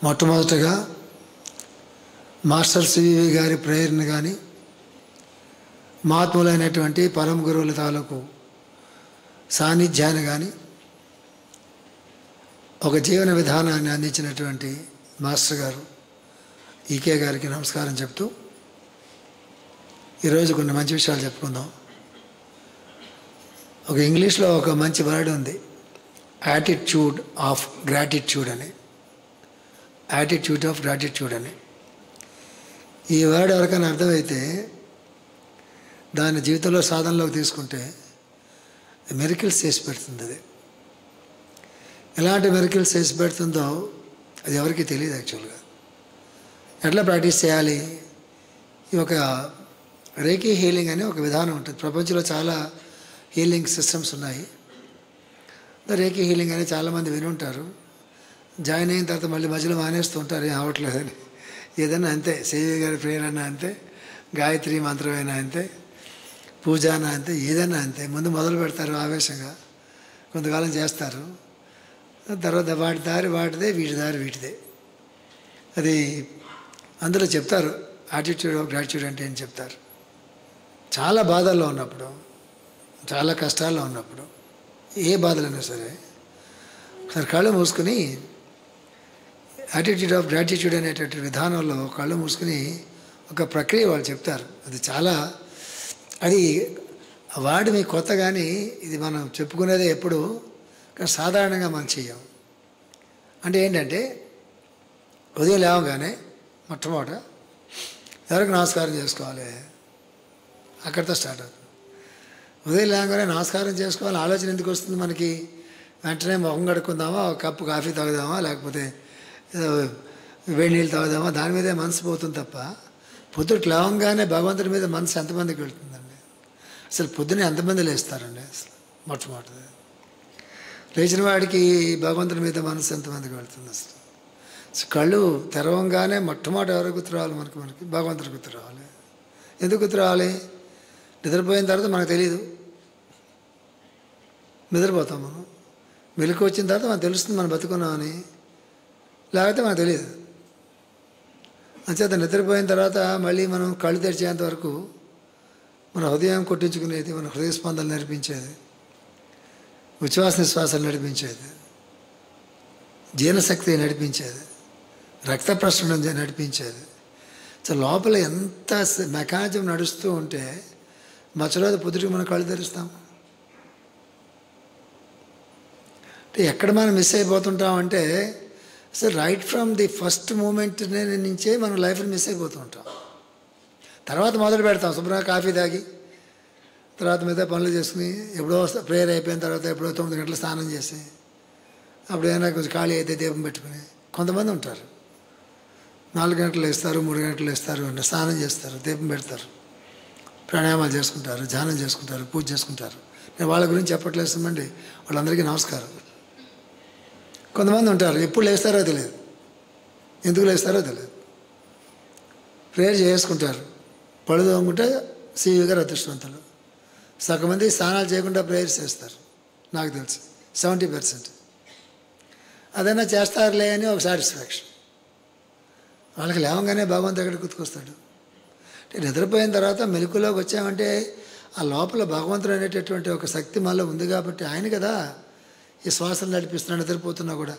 మొట్టమొదటగా master CVV గారి ప్రేరణ కానీ మహాత్ములైనటువంటి పరమ గురువుల తాలూకు సాన్నిధ్యాన్ని కానీ ఒక జీవన విధానాన్ని అందించినటువంటి మాస్టర్ గారు ఈకే గారికి నమస్కారం చెప్తూ ఈరోజు కొన్ని మంచి విషయాలు చెప్పుకుందాం. ఒక ఇంగ్లీష్లో ఒక మంచి వర్డ్ ఉంది, యాటిట్యూడ్ ఆఫ్ గ్రాటిట్యూడ్ అని. యాటిట్యూడ్ ఆఫ్ గ్రాటిట్యూడ్ అని ఈ వర్డ్ ఎవరికైనా అర్థమైతే దాన్ని జీవితంలో సాధనలోకి తీసుకుంటే మెరికల్స్ చేసి పెడుతుంది. అది ఎలాంటి మెరికల్స్ చేసి పెడుతుందో అది ఎవరికి తెలియదు. యాక్చువల్గా ఎట్లా ప్రాక్టీస్ చేయాలి? ఈ ఒక రేకీ హీలింగ్ అనే ఒక విధానం ఉంటుంది. ప్రపంచంలో చాలా హీలింగ్ సిస్టమ్స్ ఉన్నాయి. రేకీ హీలింగ్ అని చాలామంది వినుంటారు. జాయిన్ అయిన తర్వాత మళ్ళీ మధ్యలో మానేస్తూ ఉంటారు, ఏం అవ్వట్లేదని. ఏదన్నా అంతే, సివి గారి ప్రేయర్ అన్నా అంతే, గాయత్రి మంత్రమైనా అంతే, పూజానా అంతే, ఏదన్నా అంతే. ముందు మొదలు పెడతారు ఆవేశంగా, కొంతకాలం చేస్తారు, తర్వాత వాటి దారి వాటిదే, వీటి దారి వీటిదే. అది అందులో చెప్తారు యాటిట్యూడ్ ఆఫ్ గ్రాటిట్యూడ్ అంటే ఏం చెప్తారు. చాలా బాధల్లో ఉన్నప్పుడు, చాలా కష్టాల్లో ఉన్నప్పుడు, ఏ బాధలైనా సరే ఒకసారి కళ్ళు మూసుకుని యాటిట్యూడ్ ఆఫ్ గ్రాటిట్యూడ్ అనేటటువంటి విధానంలో కళ్ళు మూసుకుని ఒక ప్రక్రియ వాళ్ళు చెప్తారు. అది వాడి మీకు కొత్త, కానీ ఇది మనం చెప్పుకునేదే ఎప్పుడు, కానీ సాధారణంగా మనం చెయ్యం. అంటే ఏంటంటే ఉదయం లేవగానే మొట్టమొదట ఎవరికి నమస్కారం చేసుకోవాలి, అక్కడితో స్టార్ట్ అవుతుంది. ఉదయం లేవగానే నమస్కారం చేసుకోవాలి ఆలోచన ఎందుకు వస్తుంది మనకి? వెంటనే మొహం కడుక్కుందామా, ఒక కప్పు కాఫీ తాగుదామా, లేకపోతే వేడి నీళ్ళు తాగుదామా, దాని మీదే మనసు పోతుంది తప్ప పొద్దుట లేవంగానే భగవంతుడి మీద మనసు ఎంతమందికి వెళ్తుందండి? అసలు పొద్దునే ఎంతమంది లేస్తారండి? అసలు మొట్టమొదటిది లేచిన వాడికి భగవంతుడి మీద మనసు ఎంతమందికి వెళ్తుంది? అసలు కళ్ళు తెరవంగానే మొట్టమొదటి ఎవరు గుర్తు రావాలి? మనకి భగవంతుడి గుర్తు రావాలి. ఎందుకు గుర్తు రావాలి? నిద్రపోయిన తర్వాత మనకు తెలియదు, నిద్రపోతాం మనం. మెలకు వచ్చిన తర్వాత మనకు తెలుస్తుంది మనం బతుకున్నామని, లేకపోతే మనకు తెలియదు. అంచేత నిద్రపోయిన తర్వాత మళ్ళీ మనం కళ్ళు తెరిచేంత వరకు మన హృదయం కొట్టించుకునేది, మన హృదయ స్పందనలు నడిపించేది, ఉచ్ఛ్వాస నిశ్వాసాలు నడిపించేది, జీర్ణశక్తి నడిపించేది, రక్త ప్రసరణ నడిపించేది. సో లోపల ఎంత మెకానిజం నడుస్తూ ఉంటే మధ్యలో పొద్దుటికి మనం కళ్ళు తెరుస్తాం. అంటే ఎక్కడ మనం మిస్ అయిపోతుంటామంటే అసలు right from the first moment నుంచే మనం లైఫ్ని మిస్ అయిపోతూ ఉంటాం. తర్వాత మొదలు పెడతాం శుభ్రంగా కాఫీ తాగి, తర్వాత మిగతా పనులు చేసుకుని, ఎప్పుడో ప్రేయర్ అయిపోయిన తర్వాత ఎప్పుడో 9 గంటలు స్నానం చేసి, అప్పుడు ఏదైనా కొంచెం ఖాళీ అయితే దీపం పెట్టుకుని. కొంతమంది ఉంటారు 4 గంటలు వేస్తారు, 3 గంటలు వేస్తారు, అంటే స్నానం చేస్తారు, దీపం పెడతారు, ప్రాణాయామాలు చేసుకుంటారు, ధ్యానం చేసుకుంటారు, పూజ చేసుకుంటారు. నేను వాళ్ళ గురించి చెప్పట్లేస్తామండి, వాళ్ళందరికీ నమస్కారం. కొంతమంది ఉంటారు ఎప్పుడు లేస్తారో తెలియదు, ఎందుకు లేస్తారో తెలియదు, ప్రేయర్ చేసుకుంటారు, పళ్ళు తోముకుంటే సివి గారు అదృష్టవంతులు. సగం మంది స్నానాలు చేయకుండా ప్రేయర్స్ చేస్తారు, నాకు తెలుసు 70%. అదైనా చేస్తారులే అని ఒక సాటిస్ఫాక్షన్. వాళ్ళకి లేవగానే భగవంతుడు ఎక్కడికి గుర్తుకొస్తాడు? అంటే నిద్రపోయిన తర్వాత మెలకులోకి వచ్చామంటే ఆ లోపల భగవంతుడు అనేటటువంటి ఒక శక్తి మనలో ఉంది కాబట్టి ఆయన కదా ఈ శ్వాసను నడిపిస్తున్నాడు. నిద్రపోతున్నా కూడా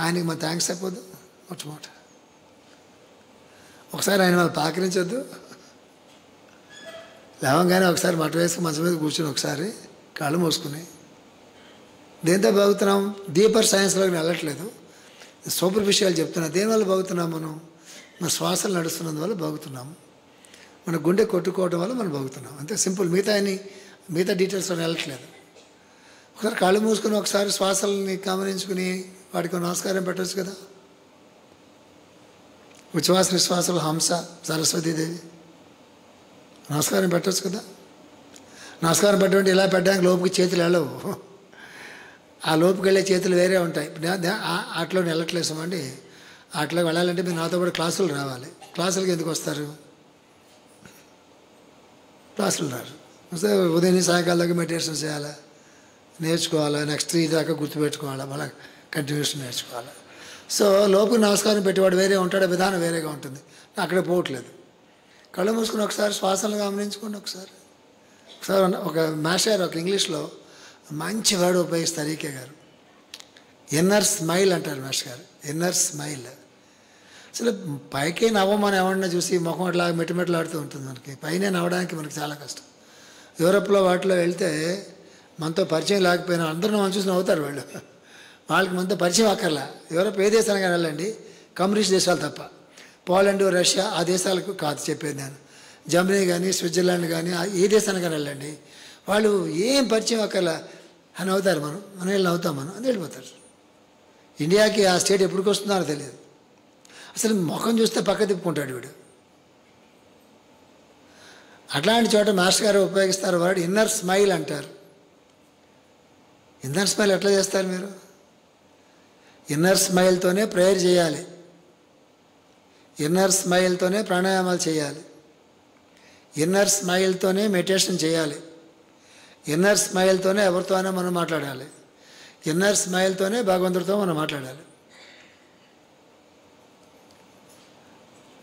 ఆయనకి మన థ్యాంక్స్ అయిపోద్దు. మొట్టమొదట ఒకసారి ఆయన వాళ్ళు పాకరించొద్దు. లేవగానే ఒకసారి మట్ట వేసుకుని మంచం మీద కూర్చొని ఒకసారి కళ్ళు మూసుకుని, దేంతో బాగుతున్నాం? డీపర్ సైన్స్లోకి వెళ్ళట్లేదు, సూపర్ విషయాలు చెప్తున్నా. దేనివల్ల బాగుతున్నాం? మనం మన శ్వాసలు నడుస్తున్నందువల్ల బాగుతున్నాము, మన గుండె కొట్టుకోవడం వల్ల మనం బాగుతున్నాం. అంతే సింపుల్. మిగతా డీటెయిల్స్లో వెళ్ళట్లేదు. ఒకసారి కళ్ళు మూసుకుని ఒకసారి శ్వాసల్ని గమనించుకుని వాటికి నమస్కారం పెట్టవచ్చు కదా. ఉచ్ఛ్వాస నిశ్వాసాలు హంస సరస్వతీదేవి నమస్కారం పెట్టవచ్చు కదా. నమస్కారం పెట్టమంటే ఇలా పెట్టడానికి లోపుకి చేతులు వెళ్ళవు, ఆ లోపుకి వెళ్ళే చేతులు వేరే ఉంటాయి. అట్లో వెళ్ళట్లేసామండి. అట్లా వెళ్ళాలంటే మీరు నాతో పాటు క్లాసులు రావాలి. క్లాసులకి ఎందుకు వస్తారు? క్లాసులు రారు. వస్తే ఉదయం సాయంకాలం దాకా మెడిటేషన్ చేయాలా, నేర్చుకోవాలా, నెక్స్ట్ 3 దాకా గుర్తుపెట్టుకోవాలా, మళ్ళీ కంటిన్యూషన్ నేర్చుకోవాలా. సో లోపుకి నమస్కారం పెట్టేవాడు వేరే ఉంటాడు, విధానం వేరేగా ఉంటుంది. అక్కడే పోవట్లేదు. కళ్ళు మూసుకుని ఒకసారి శ్వాసను గమనించుకోండి. ఒకసారి ఒక మాస్టర్ ఒక ఇంగ్లీష్లో మంచి వర్డ్ ఉపయోగిస్తారు ఈకే గారు. ఇన్నర్ స్మైల్ అంటారు మాస్టర్ గారు. Inner smile. అసలు పైకే నవ్వమని ఎవరన్నా చూసి ముఖం అట్లా మెట్టుమెట్లాడుతూ ఉంటుంది. మనకి పైనే నవ్వడానికి మనకి చాలా కష్టం. యూరోప్లో వాటిలో వెళ్తే మనతో పరిచయం లేకపోయినా అందరూ మనం చూసి నవ్వుతారు. వాళ్ళకి మనతో పరిచయం అక్కర్లా. యూరోప్ ఏ దేశానికి వెళ్ళండి, కమ్యూనిస్ట్ దేశాలు తప్ప. పోలాండ్, రష్యా ఆ దేశాలకు కాదు చెప్పేది నేను. జర్మనీ కానీ స్విట్జర్లాండ్ కానీ ఏ దేశానికైనా వెళ్ళండి, వాళ్ళు ఏం పరిచయం అక్కర్లా అని అవుతారు. మనం వెళ్ళి నవ్వుతాం, మనం అది వెళ్ళిపోతారు. ఇండియాకి ఆ స్టేట్ ఎప్పటికి వస్తుందో తెలియదు. అసలు ముఖం చూస్తే పక్క తిప్పుకుంటాడు వీడు. అట్లాంటి చోట మాస్టర్ గారు ఉపయోగిస్తారు వర్డ్ ఇన్నర్ స్మైల్ అంటారు. ఇన్నర్ స్మైల్ ఎట్లా చేస్తారు మీరు? ఇన్నర్ స్మైల్తోనే ప్రేయర్ చేయాలి, ఇన్నర్ స్మైల్తోనే ప్రాణాయామాలు చేయాలి, ఇన్నర్ స్మైల్తోనే మెడిటేషన్ చేయాలి, ఇన్నర్ స్మైల్తోనే ఎవరితో అయినా మనం మాట్లాడాలి, ఇన్నర్ స్మైల్తోనే భగవంతుడితో మనం మాట్లాడాలి.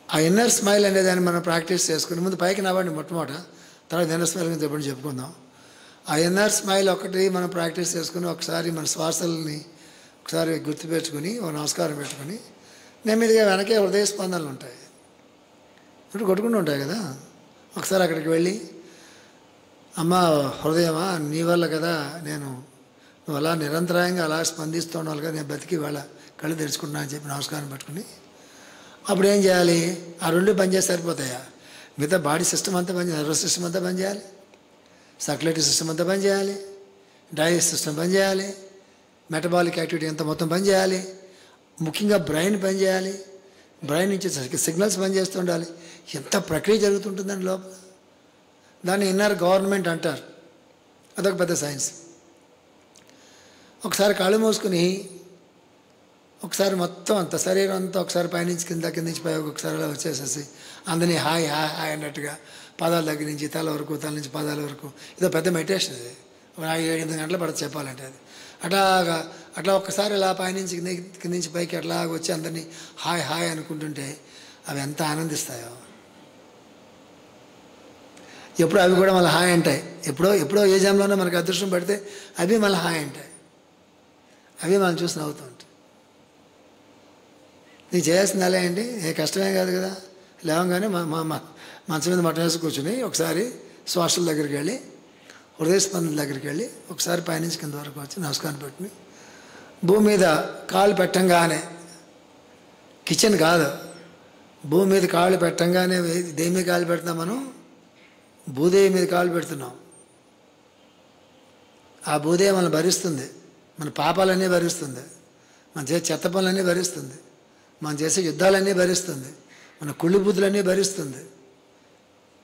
ఆ ఇన్నర్ స్మైల్ అనే దాన్ని మనం ప్రాక్టీస్ చేసుకుని ముందు పైకి నవ్వండి మొట్టమొదట, తర్వాత ఇన్నర్ స్మైల్ గురించి ఎప్పుడు చెప్పుకుందాం. ఆ ఇన్నర్ స్మైల్ ఒకటి మనం ప్రాక్టీస్ చేసుకుని ఒకసారి మన శ్వాసల్ని ఒకసారి గుర్తుపెట్టుకుని ఒక నమస్కారం పెట్టుకుని నెమ్మదిగా వెనకే హృదయ స్పందనలు ఉంటాయి, ఇప్పుడు కొట్టుకుంటూ ఉంటాయి కదా. ఒకసారి అక్కడికి వెళ్ళి, అమ్మ హృదయమా నీ వల్ల కదా నువ్వు అలా నిరంతరాయంగా అలా స్పందిస్తున్నావు కదా, నేను బతికి వాళ్ళ కళ్ళు తెరుచుకుంటున్నా అని చెప్పి నమస్కారం పెట్టుకుని అప్పుడు ఏం చేయాలి? ఆ రెండు పనిచేసి సరిపోతాయా? మిగతా బాడీ సిస్టమ్ అంతా పనిచేయాలి, నర్వస్ సిస్టమ్ అంతా పనిచేయాలి, సర్క్యులేటరీ సిస్టమ్ అంతా పనిచేయాలి, డైజెస్ట్ సిస్టమ్ పనిచేయాలి, మెటబాలిక్ యాక్టివిటీ అంతా మొత్తం పనిచేయాలి, ముఖ్యంగా బ్రెయిన్ పనిచేయాలి, బ్రెయిన్ నుంచి సిగ్నల్స్ పనిచేస్తూ ఉండాలి. ఎంత ప్రక్రియ జరుగుతుంటుందండి లోపల. దాన్ని ఇన్నర్ గవర్నమెంట్ అంటారు. అదొక పెద్ద సైన్స్. ఒకసారి కళ్ళు మూసుకుని ఒకసారి మొత్తం అంత శరీరం అంతా ఒకసారి పైనుంచి కింద నుంచి పై ఒకసారి అలా వచ్చేసేసి అందరినీ హాయ్ హాయ్ హాయ్ అన్నట్టుగా పాదాల దగ్గర నుంచి తల వరకు, తల నుంచి పాదాల వరకు, ఇదో పెద్ద మెడిటేషన్. అది 7-8 గంటలు పడుతుంది చెప్పాలంటే. అది అట్లా ఒక్కసారి ఇలా పైనుంచి కింద నుంచి పైకి అట్లా వచ్చి అందరినీ హాయ్ హాయ్ అనుకుంటుంటే అవి ఎంత ఆనందిస్తాయో. ఎప్పుడో అవి కూడా మళ్ళీ హాయ్ అంటాయి. ఎప్పుడో ఏ జామ్లోనే మనకు అదృష్టం పడితే అవి మళ్ళీ హాయ్ అంటాయి. అవి మనం చూసి నవ్వుతూ ఉంటాయి. నీకు చేయాల్సింది అలా అండి, ఏ కష్టమే కాదు కదా. లేవగానే మంచం మీద మటన్ వేసి కూర్చుని ఒకసారి శ్వాసల దగ్గరికి వెళ్ళి, హృదయ స్పందన దగ్గరికి వెళ్ళి ఒకసారి పైనుంచి కింద వరకు వచ్చి నమస్కారం పెట్టుకుని భూమి మీద కాళ్ళు పెట్టంగానే, కిచెన్ కాదు, భూమి మీద కాళ్ళు పెట్టంగానే దేని మీద కాళ్ళు పెడుతున్నాం మనం? భూదేవి మీద కాళ్ళు పెడుతున్నాం. ఆ భూదేవి మనల్ని భరిస్తుంది, మన పాపాలన్నీ భరిస్తుంది, మన చేసే చెత్త పనులన్నీ భరిస్తుంది, మనం చేసే యుద్ధాలన్నీ భరిస్తుంది, మన కుళ్ళు బుద్ధులన్నీ భరిస్తుంది.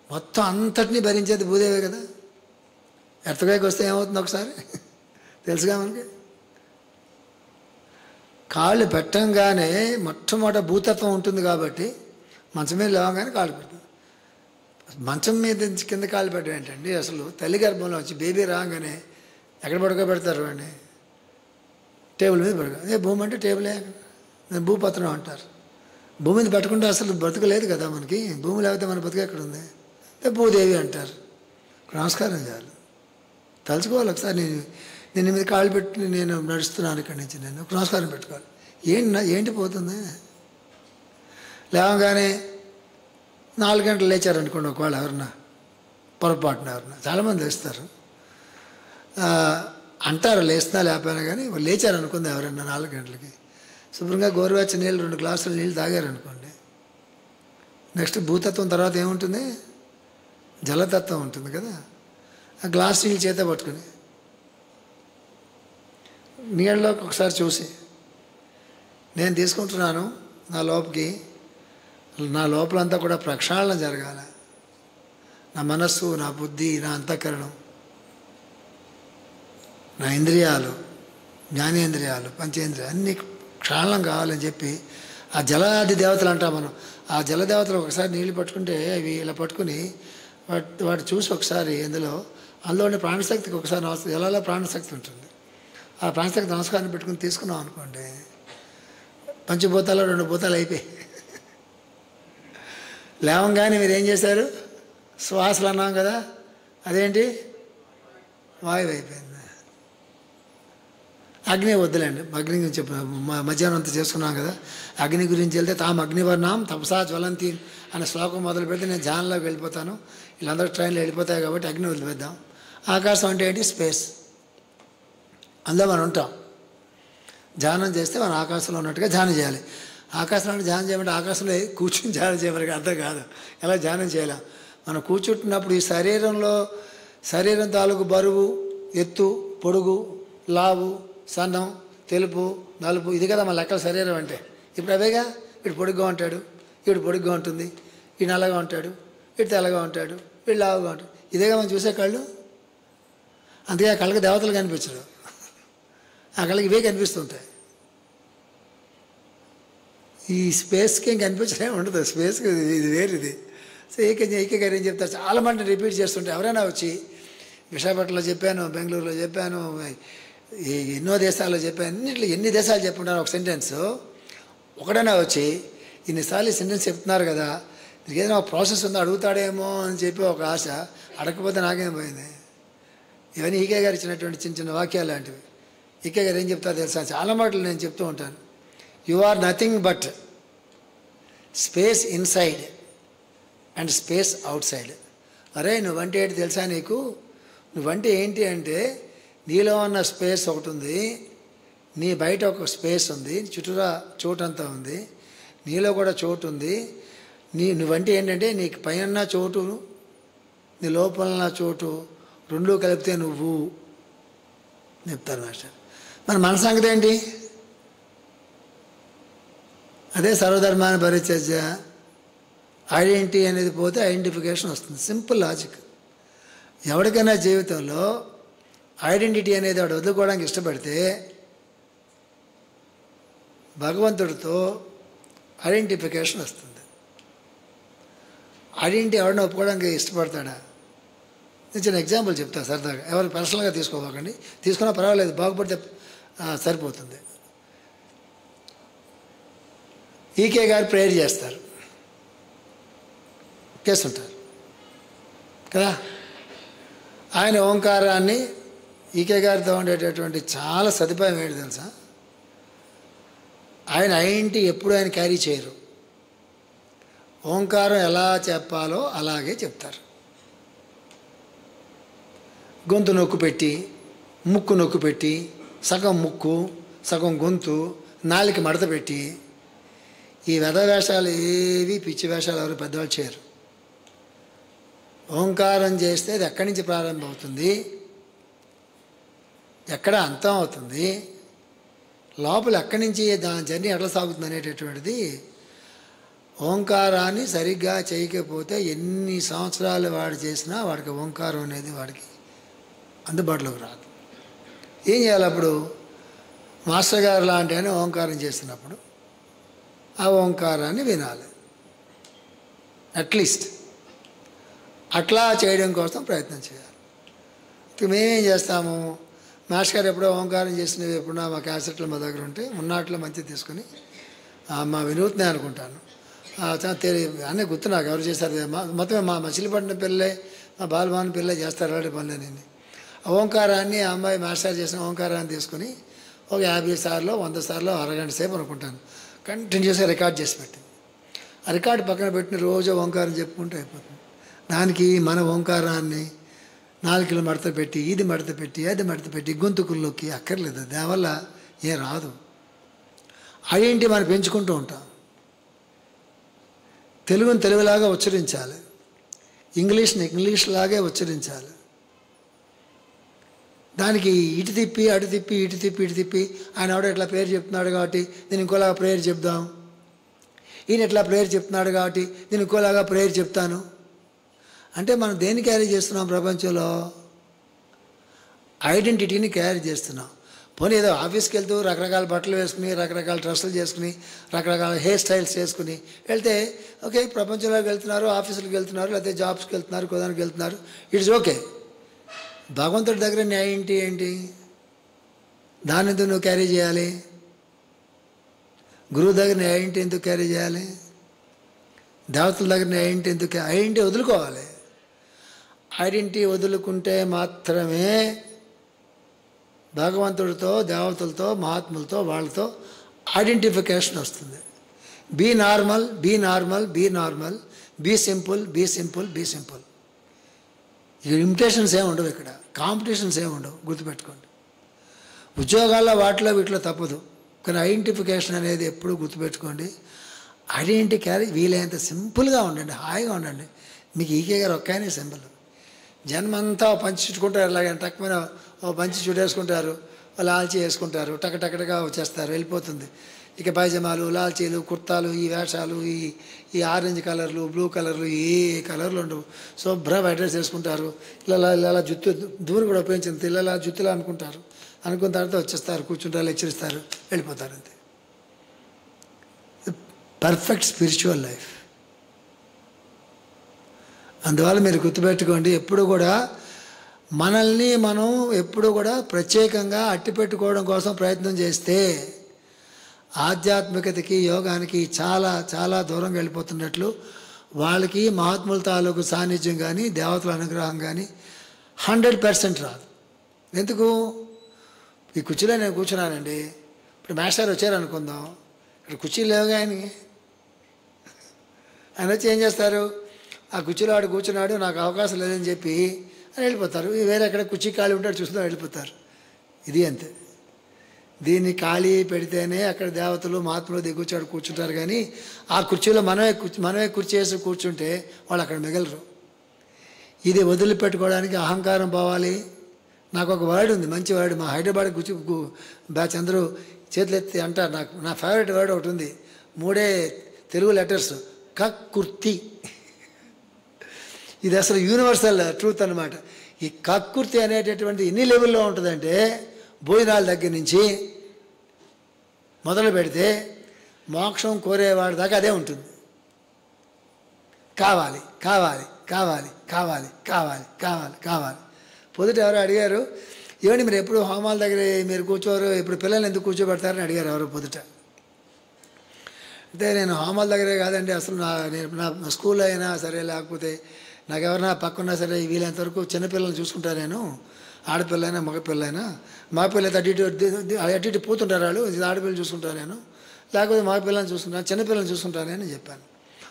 మొత్తం అంతటినీ భరించేది భూదేవే కదా. ఎర్తగాయకి వస్తే ఏమవుతుంది ఒకసారి తెలుసుగా మనకి. కాళ్ళు పెట్టంగానే మొట్టమొదట భూతత్వం ఉంటుంది కాబట్టి మంచం మీద లేవగానే కాళ్ళు పెడుతుంది. మంచం మీద నుంచి కింద కాళ్ళు పెట్టడం ఏంటండి? అసలు తల్లి గర్భంలో వచ్చి బేబీ రాగానే ఎక్కడ పడుకోబెడతారు వాడిని? టేబుల్ మీద పడుకో. అదే భూమి అంటే టేబులే, భూపత్రం అంటారు. భూమి మీద పెట్టుకుంటే అసలు బ్రతుకులేదు కదా మనకి. భూమి లేకపోతే మన బతుకు ఎక్కడ ఉంది? భూదేవి అంటారు. నమస్కారం చేయాలి, తలుచుకోవాలి. ఒకసారి నేను మీద కాళ్ళు పెట్టి నేను నడుస్తున్నాను ఇక్కడి నుంచి, నేను ఒక నమస్కారం పెట్టుకోవాలి. ఏంటి పోతుంది? లేవగానే 4 గంటలు లేచారనుకోండి, ఒకవేళ ఎవరన్నా పొరపాటున చాలామంది లేస్తారు అంటారు, లేస్తున్నా లేకపోయినా కానీ వాళ్ళు లేచారనుకుంది ఎవరన్నా 4 గంటలకి శుభ్రంగా గోరువెచ్చని నీళ్ళు 2 గ్లాసులు నీళ్ళు తాగారనుకోండి. నెక్స్ట్ భూతత్వం తర్వాత ఏముంటుంది? జలతత్వం ఉంటుంది కదా. ఆ గ్లాస్ నీళ్ళు చేత పట్టుకుని నీళ్ళలోకి ఒకసారి చూసి, నేను తీసుకుంటున్నాను నా లోపలంతా కూడా ప్రక్షాళన జరగాలి. నా మనస్సు, నా బుద్ధి, నా అంతఃకరణం, నా ఇంద్రియాలు, జ్ఞానేంద్రియాలు, పంచేంద్రియాలు అన్నీ క్షాళనం కావాలని చెప్పి ఆ జలాది దేవతలు అంటాం మనం. ఆ జలదేవతలు ఒకసారి నీళ్ళు పట్టుకుంటే అవి ఇలా పట్టుకుని వాటి చూసి ఒకసారి అందులోని ప్రాణశక్తికి ఒకసారి జలాలో ప్రాణశక్తి ఉంటుంది. ఆ ప్రాణశక్తి నమస్కారం పెట్టుకుని తీసుకున్నాం అనుకోండి, పంచభూతాలు 2 భూతాలు అయిపోయి లేవంగానే మీరు ఏం చేశారు? శ్వాసలు అన్నాం కదా, అదేంటి? వాయువు అయిపోయింది. అగ్ని వద్దులేండి, అగ్ని గురించి మధ్యాహ్నం అంతా చేసుకున్నాం కదా. అగ్ని గురించి వెళ్తే తాము అగ్నివర్ణం తపసా జ్వలంతి అనే శ్లోకం మొదలు పెడితే నేను ధ్యానంలోకి వెళ్ళిపోతాను. వీళ్ళందరూ ట్రైన్లో వెళ్ళిపోతాయి కాబట్టి అగ్ని వదిలిపెద్దాం. ఆకాశం అంటే ఏంటి? స్పేస్. అందులో మనం ఉంటాం. ధ్యానం చేస్తే మనం ఆకాశంలో ఉన్నట్టుగా ధ్యానం చేయాలి. ఆకాశంలో ధ్యానం చేయమంటే ఆకాశంలో కూర్చుని ధ్యానం చేయమని అర్థం కాదు. ఎలా ధ్యానం చేయలేం. మనం కూర్చుంటున్నప్పుడు ఈ శరీరం తాలూకు బరువు, ఎత్తు, పొడుగు, లావు, సన్నం, తెలుపు, నలుపు, ఇది కదా మన లెక్కల శరీరం అంటే. ఇప్పుడు అవేగా, వీడు పొడుగ్గా ఉంటాడు, వీడు పొడుగ్గా ఉంటుంది, వీడు నల్లగా ఉంటాడు, వీడు తెల్లగా ఉంటాడు, వీడు లావుగా ఉంటాడు. ఇదేగా మనం చూసే కళ్ళు. అందుకే ఆ కళ్ళకి దేవతలు కనిపించరు, ఆ కళ్ళకి ఇవే కనిపిస్తుంటాయి. ఈ స్పేస్కి ఏం కనిపించడం ఉండదు. స్పేస్కి ఇది వేరేది. సో ఏకే గారు ఏం చెప్తారు, చాలా మంది రిపీట్ చేస్తుంటే ఎవరైనా వచ్చి విశాఖపట్నంలో చెప్పాను, బెంగళూరులో చెప్పాను, ఎన్నో దేశాల్లో చెప్పాను, ఎన్ని దేశాలు చెప్పుంటాను ఒక సెంటెన్స్. ఒకడైనా వచ్చి ఇన్నిసార్లు ఈ సెంటెన్స్ చెప్తున్నారు కదా, దీనికి ఏదైనా ఒక ప్రాసెస్ ఉందో అడుగుతాడేమో అని చెప్పి ఒక ఆశ. అడగకపోతే నాకేం పోయింది. ఇవన్నీ ఈకే గారు ఇచ్చినటువంటి చిన్న చిన్న వాక్యాలు లాంటివి. ఈకే గారు ఏం చెప్తారో తెలుసా, చాలా మాటలు నేను చెప్తూ ఉంటాను. You are nothing but space inside and space outside. అరే నువ్వంటే ఏంటి తెలుసా నీకు? నువ్వంటే ఏంటి అంటే నీలో ఉన్న స్పేస్ ఒకటి ఉంది, నీ బయట ఒక స్పేస్ ఉంది, చుట్టూరా చోటంతా ఉంది, నీలో కూడా చోటు ఉంది. నువ్వంటే ఏంటంటే నీకు పైన చోటు, నీ లోపల చోటు, రెండు కలిపితే నువ్వు చెప్తారు మాస్టర్. మన సంగతి ఏంటి? అదే సర్వధర్మాన్ని పరిత్యజ్య. ఐడెంటిటీ అనేది పోతే ఐడెంటిఫికేషన్ వస్తుంది. Simple logic. ఎవరికైనా జీవితంలో ఐడెంటిటీ అనేది వాడు వదులుకోవడానికి ఇష్టపడితే భగవంతుడితో ఐడెంటిఫికేషన్ వస్తుంది. ఐడెంటిటీ ఎవరిని ఒప్పుకోవడానికి ఇష్టపడతాడా? నేను చిన్న ఎగ్జాంపుల్ చెప్తా సరదాగా, ఎవరు పర్సనల్గా తీసుకోకండి, తీసుకున్నా పర్వాలేదు, బాగుపడితే సరిపోతుంది. ఈకే గారు ప్రేయర్ చేస్తారు, చేస్తుంటారు కదా. ఆయన ఓంకారాన్ని ఈకే గారితో ఉండేటటువంటి చాలా సదుపాయం ఏంటి తెలుసా, ఆయన ఐడెంటిటీ ఎప్పుడు ఆయన క్యారీ చేయరు. ఓంకారం ఎలా చెప్పాలో అలాగే చెప్తారు. గొంతు నొక్కు పెట్టి, ముక్కు నొక్కు పెట్టి, సగం ముక్కు సగం గొంతు, నాలిక మడత పెట్టి, ఈ వేషాలు ఏవి పిచ్చి వేషాలు ఎవరు పెద్దవాళ్ళు చేయరు. ఓంకారం చేస్తే అది ఎక్కడి నుంచి ప్రారంభం అవుతుంది, ఎక్కడ అంతం అవుతుంది, లోపల ఎక్కడి నుంచి దాని జర్నీ ఎట్లా సాగుతుంది అనేటటువంటిది. ఓంకారాన్ని సరిగ్గా చేయకపోతే ఎన్ని సంవత్సరాలు వాడు చేసినా వాడికి ఓంకారం అనేది వాడికి అందుబాటులోకి రాదు. ఏం చేయాలి అప్పుడు? మాస్టర్ గారు లాంటి అని ఓంకారం చేస్తున్నప్పుడు ఆ ఓంకారాన్ని వినాలి. అట్లీస్ట్ అట్లా చేయడం కోసం ప్రయత్నం చేయాలి. మేమేం చేస్తాము, మాస్టర్ గారు ఎప్పుడో ఓంకారం చేసినవి ఎప్పుడన్నా మా క్యాసెట్లు మా దగ్గర ఉంటే ఉన్నాట్లో మంచిది తీసుకుని మా వినూత్నే అనుకుంటాను, అన్నీ గుర్తు నాకు ఎవరు చేస్తారు, మొత్తం మా మచిలీపట్నం పిల్లలే, మా బాలభవన్ పిల్లలే చేస్తారు అలాంటి పనులన్నీ. ఆ ఓంకారాన్ని ఆ అమ్మాయి మాస్టర్ చేసిన ఓంకారాన్ని తీసుకుని ఒక 50 సార్లు 100 సార్లు అరగంట సేపు అనుకుంటాను కంటిన్యూస్గా రికార్డ్ చేసి పెట్టింది. ఆ రికార్డు పక్కన పెట్టిన రోజు ఓంకారం చెప్పుకుంటూ అయిపోతుంది. దానికి మన ఓంకారాన్ని 4 కిలో మడత పెట్టి, ఇది మడత పెట్టి, అది మడత పెట్టి గొంతుకుల్లోకి అక్కర్లేదు. దానివల్ల ఏం రాదు. ఐడెంటిటీ మనం పెంచుకుంటూ ఉంటాం. తెలుగుని తెలుగులాగా ఉచ్చరించాలి, ఇంగ్లీష్ని ఇంగ్లీష్ లాగే ఉచ్చరించాలి. దానికి ఇటు తిప్పి అటు తిప్పి ఇటు తిప్పి ఇటు తిప్పి ఆయన ఎవడో ఇట్లా ప్రేయర్ చెప్తున్నాడు కాబట్టి నేను ఇంకోలాగా ప్రేయర్ చెప్దాం, ఈయన ఎట్లా ప్రేయర్ చెప్తున్నాడు కాబట్టి నేను ఇంకోలాగా ప్రేయర్ చెప్తాను అంటే మనం దేన్ని క్యారీ చేస్తున్నాం? ప్రపంచంలో ఐడెంటిటీని క్యారీ చేస్తున్నాం. పోనీ ఏదో ఆఫీస్కి వెళ్తూ రకరకాల బట్టలు వేసుకుని, రకరకాల డ్రెస్సులు చేసుకుని, రకరకాల హెయిర్ స్టైల్స్ చేసుకుని వెళ్తే ఓకే, ప్రపంచంలోకి వెళ్తున్నారు, ఆఫీసులకు వెళ్తున్నారు, లేకపోతే జాబ్స్కి వెళ్తున్నారు, కుదానికి వెళ్తున్నారు, ఇట్స్ ఓకే. భగవంతుడి దగ్గర నీ ఐడెంటిటీ ఏంటి? దాన్ని ఎందుకు నువ్వు క్యారీ చేయాలి? గురువు దగ్గర నీ ఐడెంటిటీ ఎందుకు క్యారీ చేయాలి? దేవతల దగ్గర నీ ఐడెంటిటీ ఎందుకు? ఐడెంటిటీ వదులుకోవాలి. ఐడెంటిటీ వదులుకుంటే మాత్రమే భగవంతుడితో, దేవతలతో, మహాత్ములతో, వాళ్ళతో ఐడెంటిఫికేషన్ వస్తుంది. Be normal, be normal, be normal, be simple, be simple, be simple. ఇక ఇమిటేషన్స్ ఏమి ఉండవు, ఇక్కడ కాంపిటీషన్స్ ఏమి ఉండవు, గుర్తుపెట్టుకోండి. ఉద్యోగాల్లో వాటిలో వీటిలో తప్పదు, కానీ ఐడెంటిఫికేషన్ అనేది ఎప్పుడూ గుర్తుపెట్టుకోండి. ఐడెంటిటీ క్యారీ వీలైనంత సింపుల్గా ఉండండి, హాయిగా ఉండండి. మీకు ఈకే గారు ఒక్కనే సింపుల్. జన్మంతా పంచి చుట్టుకుంటారు, ఇలాగ టక్కున ఓ పంచి చుట్టేసుకుంటారు, లాల్చీ వేసుకుంటారు, టకటకటగా వచ్చేస్తారు, వెళ్ళిపోతుంది. ఇక పైజమాలు, లాల్చీలు, కుర్తాలు, ఈ వేషాలు, ఈ ఆరెంజ్ కలర్లు, బ్లూ కలర్లు, ఏ కలర్లు ఉండవు. శుభ్ర అడ్రస్ వేసుకుంటారు, ఇలా జుత్తు దూరం కూడా ఉపయోగించింది, ఇలా జుత్తులా అనుకుంటారు. అనుకున్న తర్వాత వచ్చేస్తారు, కూర్చుంటారు, లెక్చరిస్తారు, వెళ్ళిపోతారు. అంతే పర్ఫెక్ట్ స్పిరిచువల్ లైఫ్. అందువల్ల మీరు గుర్తుపెట్టుకోండి, ఎప్పుడు కూడా మనల్ని మనం ఎప్పుడు కూడా ప్రత్యేకంగా అట్టిపెట్టుకోవడం కోసం ప్రయత్నం చేస్తే ఆధ్యాత్మికతకి, యోగానికి చాలా చాలా దూరంగా వెళ్ళిపోతున్నట్లు. వాళ్ళకి మహాత్ముల తాలూకు సాన్నిధ్యం కానీ, దేవతల అనుగ్రహం కానీ 100% రాదు. ఎందుకు? ఈ కుర్చీలో నేను కూర్చున్నానండి, ఇప్పుడు మాస్టర్ వచ్చారనుకుందాం, ఇక్కడ కుర్చీలు లేవుగా ఆయనకి. ఆయన వచ్చి ఏం చేస్తారు? ఆ కుర్చీలో ఆడు కూర్చున్నాడు, నాకు అవకాశం లేదని చెప్పి అని వెళ్ళిపోతారు. వేరే ఎక్కడ కుర్చీ ఖాళీ ఉంటాడు చూస్తూ వెళ్ళిపోతారు. ఇది అంతే. దీన్ని ఖాళీ పెడితేనే అక్కడ దేవతలు, మహాత్ములు దిగుచ్చాడు కూర్చుంటారు. కానీ ఆ కుర్చీలో మనమే కుర్చీ వేసి కూర్చుంటే వాళ్ళు అక్కడ మిగలరు. ఇది వదిలిపెట్టుకోవడానికి అహంకారం పోవాలి. నాకు ఒక వర్డ్ ఉంది, మంచి వర్డ్, మా హైదరాబాద్ బ్యాచ్ అందరూ చేతులు ఎత్తి అంటారు. నా ఫేవరెట్ వర్డ్ ఒకటి ఉంది, 3 తెలుగు లెటర్స్, కక్కుర్తి. ఇది అసలు యూనివర్సల్ ట్రూత్ అన్నమాట. ఈ కక్కుర్తి అనేటటువంటి ఎన్ని లెవెల్లో ఉంటుందంటే, భోజనాల దగ్గర నుంచి మొదలు పెడితే మోక్షం కోరేవాడి దాకా అదే ఉంటుంది. కావాలి కావాలి కావాలి కావాలి కావాలి కావాలి కావాలి. పొద్దుట ఎవరో అడిగారు, ఏమండి మీరు ఎప్పుడు హోమాల దగ్గర మీరు కూర్చోరు, ఇప్పుడు పిల్లల్ని ఎందుకు కూర్చోబెడతారని అడిగారు ఎవరో పొద్దుట. అంటే నేను హోమాల దగ్గరే కాదండి, అసలు నా స్కూల్లో అయినా సరే, లేకపోతే నాకు ఎవరైనా పక్కన్నా సరే, వీలైనంతవరకు చిన్నపిల్లల్ని చూసుకుంటాను నేను. ఆడపిల్లైనా మగపిల్లైనా, మగపిల్ల అటు ఇటు పోతుంటారు వాళ్ళు, ఆడపిల్లలు చూసుకుంటాను నేను, లేకపోతే మగపిల్లల్ని చూసుకుంటాను, చిన్నపిల్లల్ని చూసుకుంటానని చెప్పాను.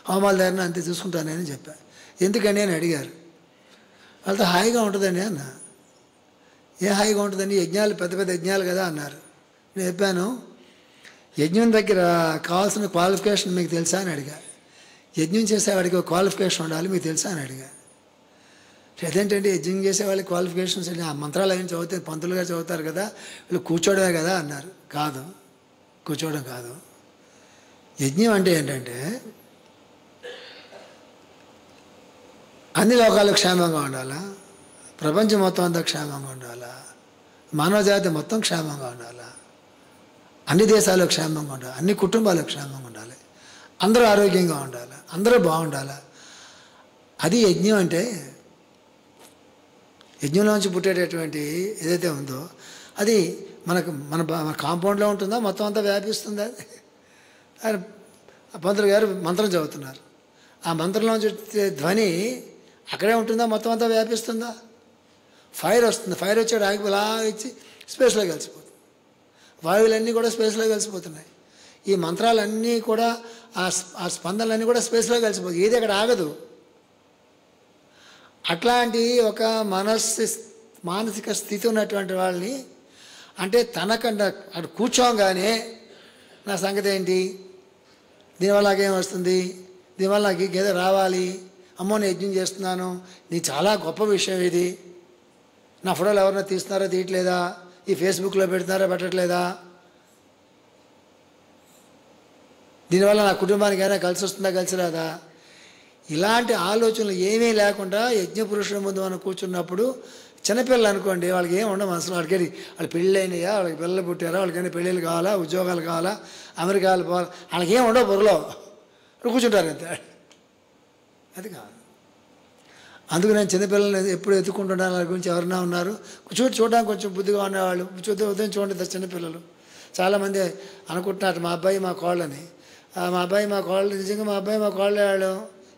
హోమాల దగ్గర అంతే చూసుకుంటానని చెప్పాను. ఎందుకండి అని అడిగారు. వాళ్ళతో హాయిగా ఉంటుందండి అన్న. ఏ హాయిగా ఉంటుందండి, యజ్ఞాలు పెద్ద పెద్ద యజ్ఞాలు కదా అన్నారు. నేను చెప్పాను, యజ్ఞం దగ్గర కావాల్సిన క్వాలిఫికేషన్ మీకు తెలుసా అని అడిగా. యజ్ఞం చేసేవాడికి ఒక క్వాలిఫికేషన్ ఉండాలి, మీకు తెలుసా అని అడిగా. అదేంటంటే యజ్ఞం చేసేవాళ్ళకి క్వాలిఫికేషన్స్ ఆ మంత్రాలు ఏం చదివితే పంతులుగా చదువుతారు కదా, వీళ్ళు కూర్చోవడమే కదా అన్నారు. కాదు, కూర్చోవడం కాదు. యజ్ఞం అంటే ఏంటంటే అన్ని లోకాలు క్షేమంగా ఉండాలా, ప్రపంచం మొత్తం అంతా క్షేమంగా ఉండాలా, మానవజాతి మొత్తం క్షేమంగా ఉండాలా, అన్ని దేశాలు క్షేమంగా ఉండాలి, అన్ని కుటుంబాలు క్షేమంగా ఉండాలి, అందరూ ఆరోగ్యంగా ఉండాలి, అందరూ బాగుండాలి. అది యజ్ఞం అంటే. యజ్ఞంలోంచి పుట్టేటటువంటి ఏదైతే ఉందో అది మన కాంపౌండ్లో ఉంటుందా, మొత్తం అంతా వ్యాపిస్తుందా? ఆయన పంతులు గారు మంత్రం చదువుతున్నారు, ఆ మంత్రంలోంచి ధ్వని అక్కడే ఉంటుందా, మొత్తం అంతా వ్యాపిస్తుందా? ఫైర్ వస్తుంది, ఫైర్ వచ్చాడు ఆగిపోలా ఇచ్చి స్పేస్లో కలిసిపోతుంది. వాయువులన్నీ కూడా స్పేస్లో కలిసిపోతున్నాయి. ఈ మంత్రాలన్నీ కూడా ఆ స్పందనలన్నీ కూడా స్పేస్లో కలిసిపోతాయి, ఏది అక్కడ ఆగదు. అట్లాంటి ఒక మానసిక స్థితి ఉన్నటువంటి వాళ్ళని, అంటే తనకన్నా అక్కడ కూర్చోగానే నా సంగతి ఏంటి, దీనివల్ల నాకేం వస్తుంది, దీనివల్ల నాకు ఏదో రావాలి, అమ్మో నేను యజ్ఞం చేస్తున్నాను, నీ చాలా గొప్ప విషయం ఇది, నా ఫోటోలు ఎవరైనా తీస్తున్నారా తీయట్లేదా, ఈ ఫేస్బుక్లో పెడుతున్నారా పెట్టట్లేదా, దీనివల్ల నా కుటుంబానికి అయినా కలిసి వస్తుందా కలిసి రాదా, ఇలాంటి ఆలోచనలు ఏమీ లేకుండా యజ్ఞపురుషుల ముందు మనం కూర్చున్నప్పుడు, చిన్నపిల్లలు అనుకోండి, వాళ్ళకి ఏమి ఉండవు మనసులో. వాళ్ళు పెళ్ళి అయినాయా, వాళ్ళకి పిల్లలు పుట్టారా, వాళ్ళకైనా పెళ్ళిళ్ళు కావాలా, ఉద్యోగాలు కావాలా, అమెరికాలు పోవాలా, వాళ్ళకి ఏమి ఉండవు బుర్రలో, కూర్చుంటారు అంతే. అది కాదు. అందుకు నేను చిన్నపిల్లల్ని ఎప్పుడు ఎత్తుకుంటున్నాను. వాళ్ళ గురించి ఎవరైనా ఉన్నారు చూడడానికి కొంచెం బుద్ధిగా ఉన్నవాళ్ళు, ఉదయం చూడండి చిన్నపిల్లలు చాలామంది అనుకుంటున్నారు మా అబ్బాయి మా కోళ్ళని. మా అబ్బాయి మా కోళ్ళు నిజంగా మా అబ్బాయి మా కోళ్ళే వాళ్ళు.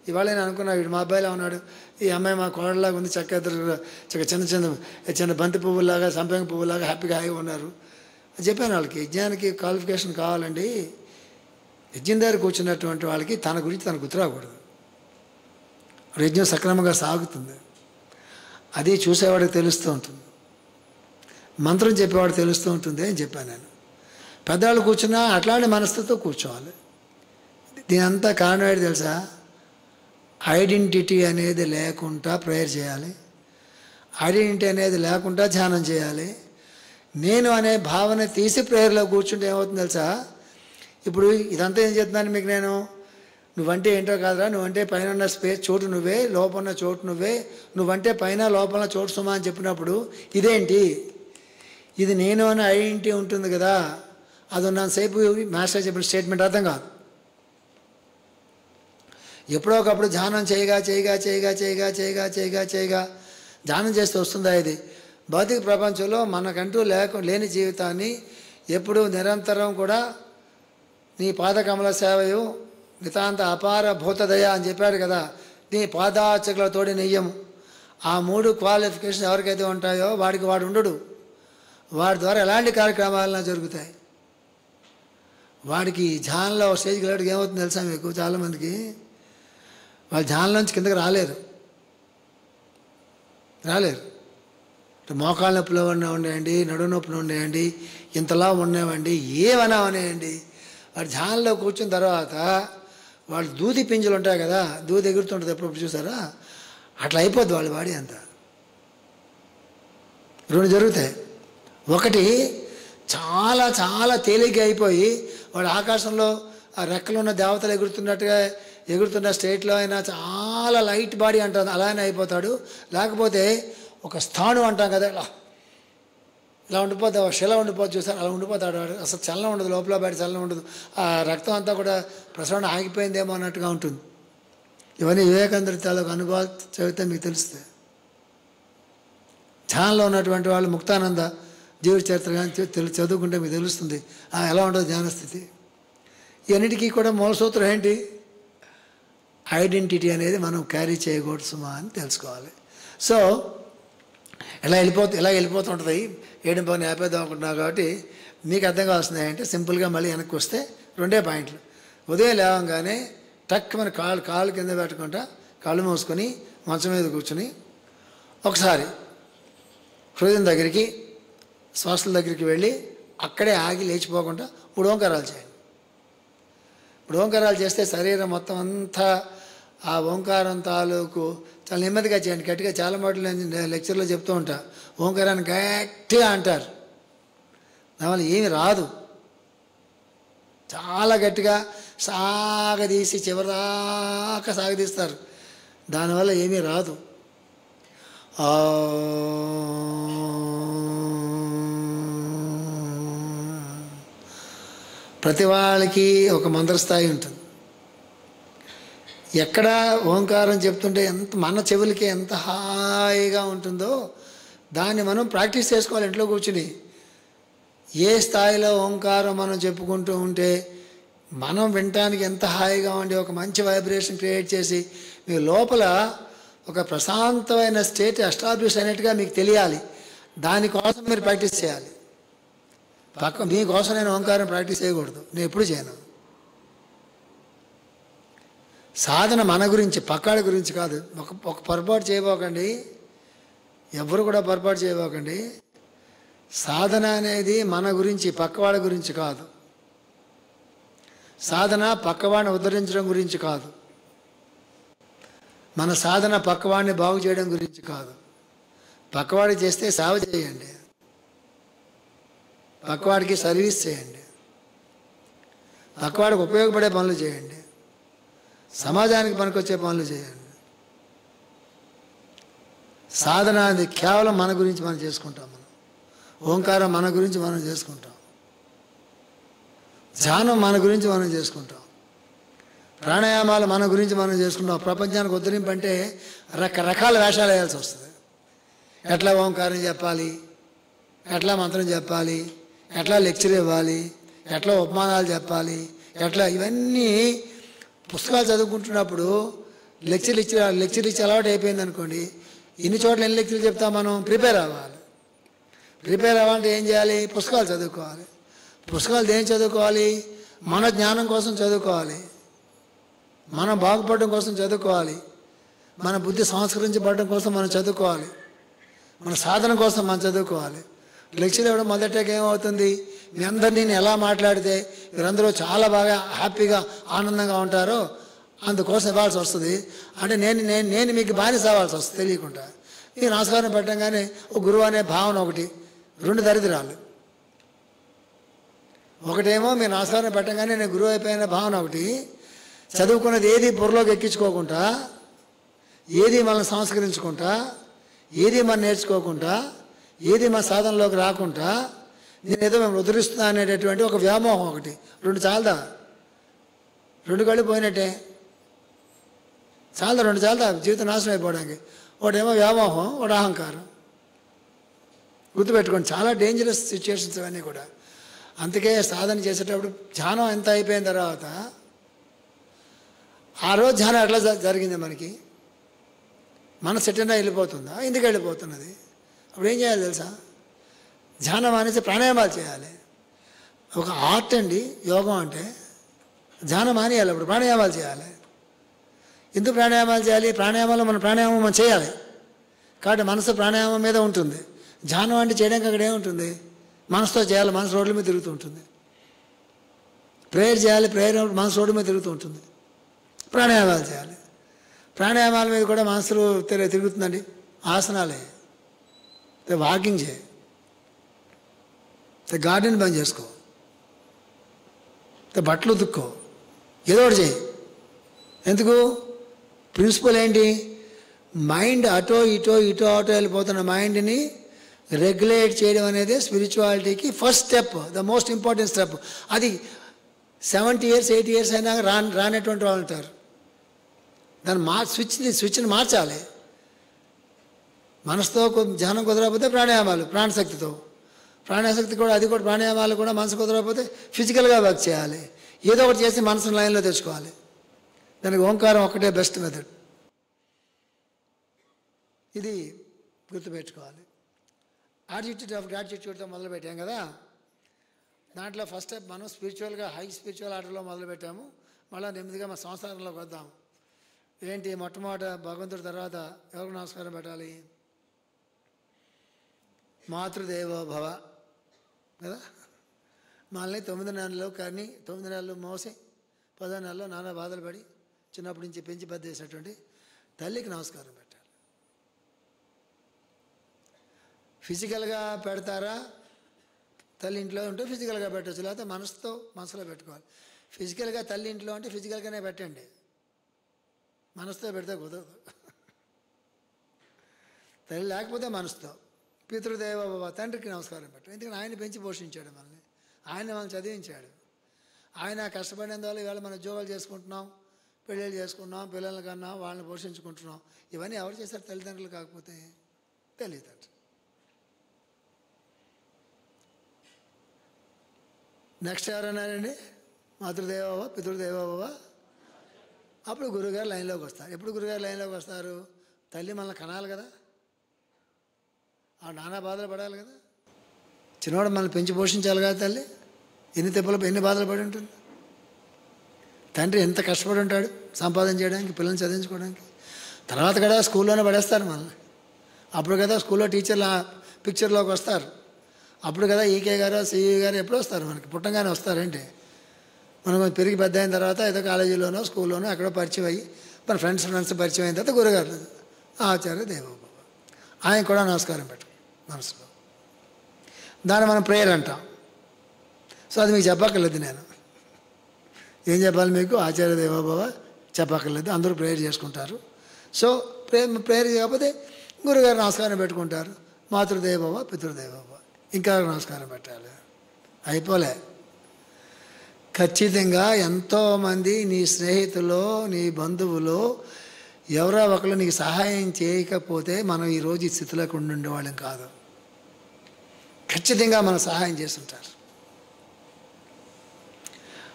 ఇవాళ నేను అనుకున్నా వీడు మా అబ్బాయిలా ఉన్నాడు, ఈ అమ్మాయి మా కోళ్ళలాగా ఉంది, చక్క చిన్న చిన్న చిన్న బంతి పువ్వులాగా సంపంగి పువ్వులాగా హ్యాపీగా హాయిగా ఉన్నారు అని చెప్పాను వాళ్ళకి. యజ్ఞానికి క్వాలిఫికేషన్ కావాలండి. యజ్ఞం దగ్గర కూర్చున్నటువంటి వాళ్ళకి తన గురించి తనకు గుర్తురాకూడదు. యజ్ఞం సక్రమంగా సాగుతుంది, అది చూసేవాడికి తెలుస్తూ ఉంటుంది, మంత్రం చెప్పేవాడు తెలుస్తూ ఉంటుంది అని చెప్పాను నేను. పెద్దవాళ్ళు కూర్చున్నా అట్లాంటి మనసుతో కూర్చోవాలి. దీని అంతా కారణం ఏంటి తెలుసా? ఐడెంటిటీ అనేది లేకుండా ప్రేయర్ చేయాలి, ఐడెంటిటీ అనేది లేకుండా ధ్యానం చేయాలి. నేను అనే భావన తీసి ప్రేయర్లో కూర్చుంటే ఏమవుతుంది తెలుసా? ఇప్పుడు ఇదంతా ఏం చెప్తున్నాను మీకు నేను, నువ్వంటే ఏంటో కాదురా, నువ్వంటే పైన ఉన్న స్పేస్ చోటు నువ్వే, లోపల ఉన్న చోటు నువ్వే, నువ్వంటే పైన లోపల చోటు సుమా అని చెప్పినప్పుడు ఇదేంటి, ఇది నేను అనే ఐడెంటిటీ ఉంటుంది కదా, అది ఉన్నంతసేపు మాస్టర్ చెప్పిన స్టేట్మెంట్ అర్థం కాదు. ఎప్పుడో ఒకప్పుడు ధ్యానం చేయగా చేయగా చేయగా చేయగా చేయగా చేయగా చేయగా ధ్యానం చేస్తే వస్తుందా ఇది? భౌతిక ప్రపంచంలో మనకంటూ లేని జీవితాన్ని ఎప్పుడు నిరంతరం కూడా నీ పాదకమల సేవయు నితాంత అపార భూతదయ అని చెప్పాడు కదా, నీ పాదార్చకులతోడి నెయ్యము. ఆ 3 క్వాలిఫికేషన్ ఎవరికైతే ఉంటాయో వాడికి వాడు ఉండడు. వాడి ద్వారా ఎలాంటి కార్యక్రమాలన్నా జరుగుతాయి. వాడికి ధ్యానంలో స్టేజ్కి వెళ్ళాడికి ఏమవుతుంది తెలుసా మీకు? చాలామందికి వాళ్ళు ధ్యానంలోంచి కిందకి రాలేరు. మోకాళ్ళ నొప్పులో ఉండేయండి, నడుము నొప్పులు ఉండేయండి, ఇంతలా ఉండేవండి, ఏమన్నా ఉన్నాయండి. వాడు ధ్యానంలో కూర్చున్న తర్వాత వాళ్ళు దూది పింజలు ఉంటాయి కదా, దూది ఎగురుతుంటుంది, ఎప్పుడప్పుడు చూసారా? అట్లా అయిపోద్ది వాళ్ళ బాడీ అంతా. 2 జరుగుతాయి. ఒకటి చాలా చాలా తేలిగ్గా అయిపోయి వాడు ఆకాశంలో ఆ రెక్కలు ఉన్న దేవతలు ఎగురుతున్న స్టేట్లో అయినా చాలా లైట్ బాడీ అంటుంది, అలానే అయిపోతాడు. లేకపోతే ఒక స్థాను అంటాం కదా, ఇలా ఉండిపోతే శిల ఉండిపోతే చూసారు, అలా ఉండిపోతాడు వాడు. అసలు చలనం ఉండదు, లోపల బయట చలనం ఉండదు. ఆ రక్తం అంతా కూడా ప్రసరణ ఆగిపోయిందేమో అన్నట్టుగా ఉంటుంది. ఇవన్నీ వివేకానంద తాలూకు అనుభవాలు చదివితే మీకు తెలుస్తాయి. ధ్యానంలో ఉన్నటువంటి వాళ్ళు ముక్తానంద జీవిత చరిత్ర కానీ చదువుకుంటే మీకు తెలుస్తుంది ఎలా ఉంటుంది ధ్యాన స్థితి. ఇవన్నిటికీ కూడా మూల సూత్రం ఏంటి? ఐడెంటిటీ అనేది మనం క్యారీ చేయకూడదు సుమా అని తెలుసుకోవాలి. సో ఇలా వెళ్ళిపోతుంటుంది. 7 ఆపేద్దాం అనుకుంటున్నావు కాబట్టి మీకు అర్థం కావాల్సింది ఏంటంటే సింపుల్గా మళ్ళీ వెనక్కి వస్తే 2 పాయింట్లు. ఉదయం లేవగానే టక్ మన కాళ్ళు కింద పెట్టుకుంటా కళ్ళు మూసుకొని మంచం మీద కూర్చుని ఒకసారి హృదయం దగ్గరికి శ్వాసల దగ్గరికి వెళ్ళి అక్కడే ఆగి లేచిపోకుండా 3 ఓంకారాలు చేయండి. 3 ఓంకారాలు చేస్తే శరీరం మొత్తం అంతా ఆ ఓంకారం తాలూకు చాలా నెమ్మదిగా చేయండి. గట్టిగా చాలా మాటలు నేను లెక్చర్లో చెప్తూ ఉంటా. ఓంకారాన్ని గట్టిగా అంటారు, దానివల్ల ఏమి రాదు. చాలా గట్టిగా సాగదీసి చివరిదాకా సాగదీస్తారు, దానివల్ల ఏమీ రాదు. ప్రతి వాళ్ళకి ఒక మంత్రస్థాయి ఉంటుంది. ఎక్కడ ఓంకారం చెప్తుంటే మన చెవులకి ఎంత హాయిగా ఉంటుందో దాన్ని మనం ప్రాక్టీస్ చేసుకోవాలి ఇంట్లో కూర్చుని. ఏ స్థాయిలో ఓంకారం మనం చెప్పుకుంటూ ఉంటే మనం వినటానికి ఎంత హాయిగా ఉండి ఒక మంచి వైబ్రేషన్ క్రియేట్ చేసి మీ లోపల ఒక ప్రశాంతమైన స్టేట్ ఎస్టాబ్లిష్ అయినట్టుగా మీకు తెలియాలి. దానికోసం మీరు ప్రాక్టీస్ చేయాలి. మీకోసం నేను ఓంకారం ప్రాక్టీస్ చేయకూడదు, నేను ఎప్పుడు చేయను. సాధన మన గురించి, పక్కాడి గురించి కాదు. ఒక పొరపాటు చేయబోకండి, ఎవరు కూడా పొరపాటు చేయబోకండి. సాధన అనేది మన గురించి, పక్కవాళ్ళ గురించి కాదు. సాధన పక్కవాడిని ఉద్ధరించడం గురించి కాదు. మన సాధన పక్కవాడిని బాగు చేయడం గురించి కాదు. పక్కవాడికి చేస్తే సేవ చేయండి, పక్కవాడికి సర్వీస్ చేయండి, పక్కవాడికి ఉపయోగపడే పనులు చేయండి, సమాజానికి పనికొచ్చే పనులు చేయండి. సాధన అది కేవలం మన గురించి మనం చేసుకుంటాం. మనం ఓంకారం మన గురించి మనం చేసుకుంటాం, ధ్యానం మన గురించి మనం చేసుకుంటాం, ప్రాణాయామాలు మన గురించి మనం చేసుకుంటాం. ప్రపంచానికి ఉద్ధరింపు అంటే రకరకాల వేషాలు వేయాల్సి వస్తుంది. ఎట్లా ఓంకారం చెప్పాలి, ఎట్లా మంత్రం చెప్పాలి, ఎట్లా లెక్చర్ ఇవ్వాలి, ఎట్లా ఉపమానాలు చెప్పాలి, ఎట్లా ఇవన్నీ పుస్తకాలు చదువుకుంటున్నప్పుడు లెక్చర్ ఇచ్చి అలవాటు అయిపోయింది అనుకోండి, ఇన్ని చోట్ల ఎన్ని లెక్చర్లు చెప్తాం మనం? ప్రిపేర్ అవ్వాలి. ప్రిపేర్ అవ్వాలంటే ఏం చేయాలి? పుస్తకాలు చదువుకోవాలి. పుస్తకాలు దేని చదువుకోవాలి? మన జ్ఞానం కోసం చదువుకోవాలి, మనం బాగుపడడం కోసం చదువుకోవాలి, మన బుద్ధి సంస్కరించబడడం కోసం మనం చదువుకోవాలి, మన సాధన కోసం మనం చదువుకోవాలి. లెక్చర్ ఇవ్వడం మొదటగా ఏమవుతుంది? మీ అందరినీ నేను ఎలా మాట్లాడితే మీరందరూ చాలా బాగా హ్యాపీగా ఆనందంగా ఉంటారో అందుకోసం ఇవ్వాల్సి వస్తుంది. అంటే నేను మీకు బానిస అవ్వాల్సి వస్తుంది తెలియకుండా. ఈ నమస్కారం పెట్టంగానే ఒక గురువు అనే భావన ఒకటి, రెండు దరిద్రాలు. ఒకటేమో మీరు నమస్కారం పెట్టంగానే నేను గురువు అయిపోయిన భావన ఒకటి, చదువుకున్నది ఏది బుర్రలోకి ఎక్కించుకోకుండా, ఏది మనల్ని సంస్కరించుకుంటా, ఏది మనం నేర్చుకోకుండా, ఏది మన సాధనలోకి రాకుండా నేనేదో మేము ఉద్ధరిస్తున్నా అనేటటువంటి ఒక వ్యామోహం ఒకటి. రెండు చాలదా? రెండు కళ్ళు పోయినట్టే. చాలదా? రెండు చాలదా జీవితం నాశనం అయిపోవడానికి? ఒకటేమో వ్యామోహం, ఒకటి అహంకారం. గుర్తుపెట్టుకోండి, చాలా డేంజరస్ సిచ్యువేషన్స్ అవన్నీ కూడా. అందుకే సాధన చేసేటప్పుడు ధ్యానం ఎంత అయిపోయిన తర్వాత ఆ రోజు ధ్యానం ఎట్లా జరిగింది మనకి? మనసు ఎట్టైనా వెళ్ళిపోతుందా? ఎందుకు వెళ్ళిపోతున్నది? అప్పుడు ఏం చేయాలి తెలుసా? ధ్యానం అనేసి ప్రాణాయామాలు చేయాలి. ఒక ఆర్ట్ అండి యోగం అంటే. ధ్యానం మానేయాలి, అప్పుడు ప్రాణాయామాలు చేయాలి. ఎందుకు ప్రాణాయామాలు చేయాలి? ప్రాణాయామాలు ప్రాణాయామం మనం చేయాలి కాబట్టి మనసు ప్రాణాయామం మీద ఉంటుంది. ధ్యానం అంటే చేయడానికి అక్కడ ఏముంటుంది? మనసుతో చేయాలి, మనసు రోడ్ల మీద తిరుగుతూ ఉంటుంది. ప్రేయర్ చేయాలి, ప్రేయర్ మనసు రోడ్డు మీద తిరుగుతూ ఉంటుంది. ప్రాణాయామాలు చేయాలి, ప్రాణాయామాల మీద కూడా మనసు తిరుగుతుందండి. ఆసనాలే, వాకింగ్ చేయి, గార్డెన్ బంద్ చేసుకో, బట్టలు ఉతుక్కో, ఏదో ఒకటి చేయి. ఎందుకు? ప్రిన్సిపల్ ఏంటి? మైండ్ అటో ఇటో వెళ్ళిపోతున్న మైండ్ని రెగ్యులేట్ చేయడం అనేది స్పిరిచువాలిటీకి first step, the most important step. అది 70 years 80 years అయినా రానటువంటి వాళ్ళు ఉంటారు. దాన్ని స్విచ్ని మార్చాలి. మనసుతో ధ్యానం కుదరకపోతే ప్రాణాయామాలు, ప్రాణశక్తి కూడా అది కూడా ప్రాణాయామాలు కూడా మనసు కుదరకపోతే ఫిజికల్గా వర్క్ చేయాలి. ఏదో ఒకటి చేసి మనసును లైన్లో తెచ్చుకోవాలి. దానికి ఓంకారం ఒక్కటే బెస్ట్ మెథడ్. ఇది గుర్తుపెట్టుకోవాలి. యాటిట్యూడ్ ఆఫ్ గ్రాటిట్యూడ్తో మొదలుపెట్టాం కదా. దాంట్లో ఫస్ట్ స్టెప్ మనం స్పిరిచువల్గా హై స్పిరిచువల్ ఆర్డర్లో మొదలుపెట్టాము. మళ్ళీ నెమ్మదిగా మన సంసారంలోకి వద్దాం. ఏంటి? మొట్టమొదట భగవంతుడి తర్వాత ఎవరికి నమస్కారం పెట్టాలి? మాతృదేవో భవ కదా. మనల్ని 9 నెలలు కానీ 9 నెలలు మోసి 10 నెలల్లో నానా బాధలు పడి చిన్నప్పటి నుంచి పెంచి పెద్ద చేసినటువంటి తల్లికి నమస్కారం పెట్టాలి. ఫిజికల్గా పెడతారా? తల్లి ఇంట్లో ఉంటే ఫిజికల్గా పెట్టచ్చు, లేకపోతే మనసులో పెట్టుకోవాలి. ఫిజికల్గా తల్లి ఇంట్లో అంటే ఫిజికల్గానే పెట్టండి, మనసుతో పెడితే కుదరదు. తల్లి లేకపోతే మనసుతో. పితృదేవ భవ, తండ్రికి నమస్కారం పెట్టు. ఎందుకంటే ఆయన పెంచి పోషించాడు మనల్ని, ఆయన మనల్ని చదివించాడు. ఆయన కష్టపడినందువల్ల ఇవాళ మనం ఉద్యోగాలు చేసుకుంటున్నాం, పెళ్ళిళ్ళు చేసుకున్నాం, పిల్లల కన్నా వాళ్ళని పోషించుకుంటున్నాం. ఇవన్నీ ఎవరు చేశారు? తల్లిదండ్రులు కాకపోతే తల్లిదండ్రులు. నెక్స్ట్ ఎవరన్నారండి? మాతృదేవోభవ, పితృదేవోభవ. అప్పుడు గురుగారు లైన్లోకి వస్తారు. ఎప్పుడు గురుగారు లైన్లోకి వస్తారు? తల్లి మనల్ని కనాలి కదా, ఆ నానా బాధలు పడాలి కదా. చిన్నవాడు మనల్ని పెంచి పోషించాలి కదా. తల్లి ఎన్ని బాధలు పడి ఉంటుంది. తండ్రి ఎంత కష్టపడి ఉంటాడు సంపాదన చేయడానికి, పిల్లల్ని చదివించుకోవడానికి. తర్వాత కదా స్కూల్లోనే పడేస్తారు మనల్ని. అప్పుడు కదా స్కూల్లో టీచర్ల పిక్చర్లోకి వస్తారు. అప్పుడు కదా ఈకే గారు సిఈ గారు ఎప్పుడు వస్తారు? మనకి పుట్టంగానే వస్తారంటే మనం పెరిగి పెద్ద అయిన తర్వాత ఏదో కాలేజీలోనో స్కూల్లోనో ఎక్కడో పరిచయం అయ్యి మన ఫ్రెండ్స్ పరిచయం అయిన తర్వాత గురుగారు ఆచార్య దేవోభవ, ఆయన కూడా నమస్కారం పెట్టు మనసులో. దాన్ని మనం ప్రేయర్ అంటాం. సో అది మీకు చెప్పక్కర్లేదు, నేను ఏం చెప్పాలి మీకు? ఆచార్య దేవోభవ చెప్పక్కర్లేదు, అందరూ ప్రేయర్ చేసుకుంటారు. సో ప్రేయర్ కాకపోతే గురుగారు నమస్కారం పెట్టుకుంటారు. మాతృదేవోభవ, పితృదేవోభవ, ఇంకా నమస్కారం పెట్టాలి. అయిపోలే. ఖచ్చితంగా ఎంతోమంది నీ స్నేహితులు, నీ బంధువులు ఎవరో ఒకరు నీకు సహాయం చేయకపోతే మనం ఈరోజు ఈ స్థితిలోకి ఉండేవాళ్ళం కాదు. ఖచ్చితంగా మనం సహాయం చేస్తుంటారు.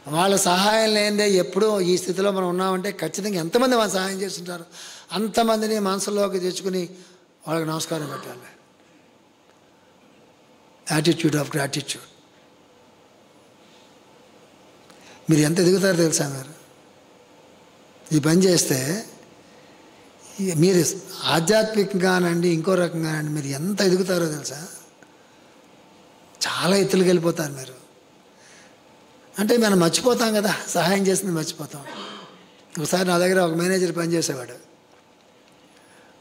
వాళ్ళ సహాయం లేనిదే ఎప్పుడూ ఈ స్థితిలో మనం ఉన్నామంటే ఖచ్చితంగా ఎంతమంది మనం సహాయం చేస్తుంటారు, అంతమందిని మనసులోకి తెచ్చుకుని వాళ్ళకి నమస్కారం పెట్టాలి. Attitude of gratitude. మీరు ఎంత ఎదుగుతారో తెలుసా? మీరు ఈ పని చేస్తే మీరు ఆధ్యాత్మికంగానండి, ఇంకో రకంగానండి, మీరు ఎంత ఎదుగుతారో తెలుసా? చాలా ఎత్తులకు వెళ్ళిపోతారు మీరు. అంటే మనం మర్చిపోతాం కదా, సహాయం చేసింది మర్చిపోతాం. ఒకసారి నా దగ్గర ఒక మేనేజర్ పనిచేసేవాడు.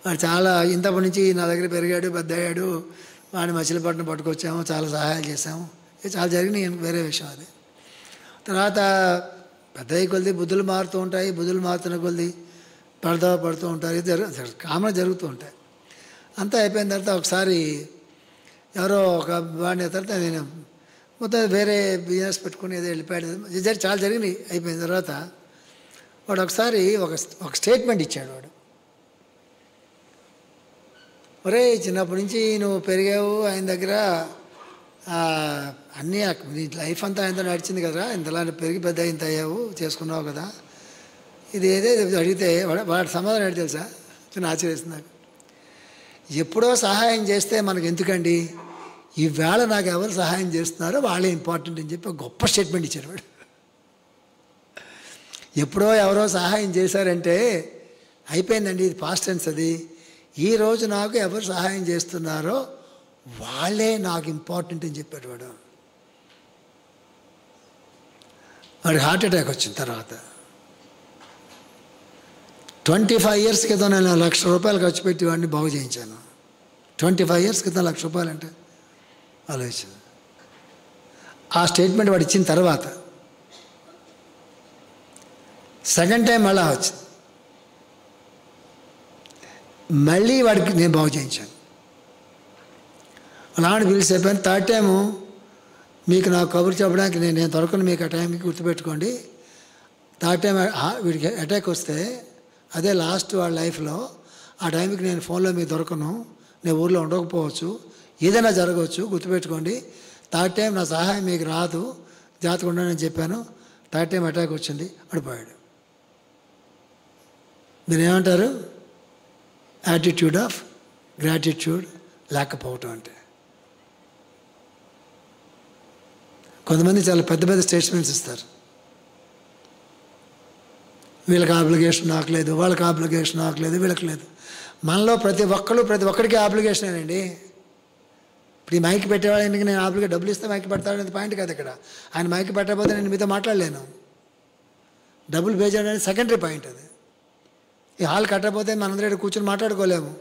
వాడు చాలా ఇంతప్పటి నుంచి నా దగ్గర పెరిగాడు, పెద్ద అయ్యాడు. వాడిని మచిలీపట్నం పట్టుకొచ్చాము, చాలా సహాయాలు చేసాము. చాలా జరిగినాయి, వేరే విషయం అది. తర్వాత పెద్ద కొలిది బుద్ధులు మారుతూ ఉంటాయి. బుద్ధులు మారుతున్న కొలిది పడుతూ ఉంటారు. ఇది కామన్ జరుగుతూ ఉంటాయి. అంతా అయిపోయిన తర్వాత ఒకసారి ఎవరో ఒక వాడిని తర్వాత నేను మొత్తం వేరే బిజినెస్ పెట్టుకుని ఏదో వెళ్ళిపోయాడు. చాలా జరిగినాయి. అయిపోయిన తర్వాత వాడు ఒకసారి ఒక స్టేట్మెంట్ ఇచ్చాడు. వాడు, ఒరే చిన్నప్పటి నుంచి నువ్వు పెరిగావు ఆయన దగ్గర, అన్నీ నీ లైఫ్ అంతా ఆయనతో నడిచింది కదా, ఇంతలా పెరిగి పెద్ద ఇంత అయ్యావు, చేసుకున్నావు కదా, ఇది ఏదో అడిగితే వాడి సమాధానం ఏంటి తెలుసా? నేను ఆశ్చర్యస్తుంది నాకు. ఎప్పుడో సహాయం చేస్తే మనకు ఎందుకండి, ఈవేళ నాకు ఎవరు సహాయం చేస్తున్నారో వాళ్ళే ఇంపార్టెంట్ అని చెప్పి గొప్ప స్టేట్మెంట్ ఇచ్చారు వాడు. ఎప్పుడో ఎవరో సహాయం చేశారంటే అయిపోయిందండి, ఇది పాస్ట్ టెన్స్. అది ఈరోజు నాకు ఎవరు సహాయం చేస్తున్నారో వాళ్ళే నాకు ఇంపార్టెంట్ అని చెప్పాడు వాడు. వాడికి హార్ట్ అటాక్ వచ్చిన తర్వాత 25 years క్రితం నేను 1,00,000 రూపాయలు ఖర్చు పెట్టి వాడిని బాగు చేయించాను. 25 years క్రితం 1,00,000 రూపాయలు అంటే ఆలోచన. ఆ స్టేట్మెంట్ వాడు ఇచ్చిన తర్వాత సెకండ్ టైం మళ్ళా వచ్చింది. మళ్ళీ వాడికి నేను బాగు చేయించాను. అలాంటి పిలిచి చెప్పాను. థర్డ్ టైము మీకు నాకు కబురు చెప్పడానికి నేను దొరకను, మీకు ఆ టైంకి గుర్తుపెట్టుకోండి. థర్డ్ టైం వీడికి అటాక్ వస్తే అదే లాస్ట్ వాళ్ళ లైఫ్లో, ఆ టైంకి నేను ఫోన్లో మీకు దొరకను, నేను ఊళ్ళో ఉండకపోవచ్చు, ఏదైనా జరగవచ్చు, గుర్తుపెట్టుకోండి. థర్డ్ టైం నా సహాయం మీకు రాదు, జాగ్రత్తగా ఉండని చెప్పాను. థర్డ్ టైం అటాక్ వచ్చింది, పడిపోయాడు. మీరేమంటారు? యాటిట్యూడ్ ఆఫ్ గ్రాటిట్యూడ్ లేకపోవటం అంటే. కొంతమంది చాలా పెద్ద పెద్ద స్టేట్మెంట్స్ ఇస్తారు. వీళ్ళకి ఆబ్లిగేషన్ నాకు లేదు, వాళ్ళకి ఆబ్లిగేషన్ నాకు లేదు, వీళ్ళకి లేదు. మనలో ప్రతి ఒక్కరికి ఆబ్లిగేషనేనండి. ఇప్పుడు ఈ మైక్ పెట్టేవాళ్ళకి నేను డబ్బులు ఇస్తే మైక్ పెడతాడనేది పాయింట్ కాదు ఇక్కడ. ఆయన మైక్ పెట్టకపోతే నేను మీతో మాట్లాడలేను. డబ్బులు పే చేయడం అనేది సెకండరీ పాయింట్. అది ఈ హాల్ కట్టకపోతే మనందరూ కూర్చొని మాట్లాడుకోలేము.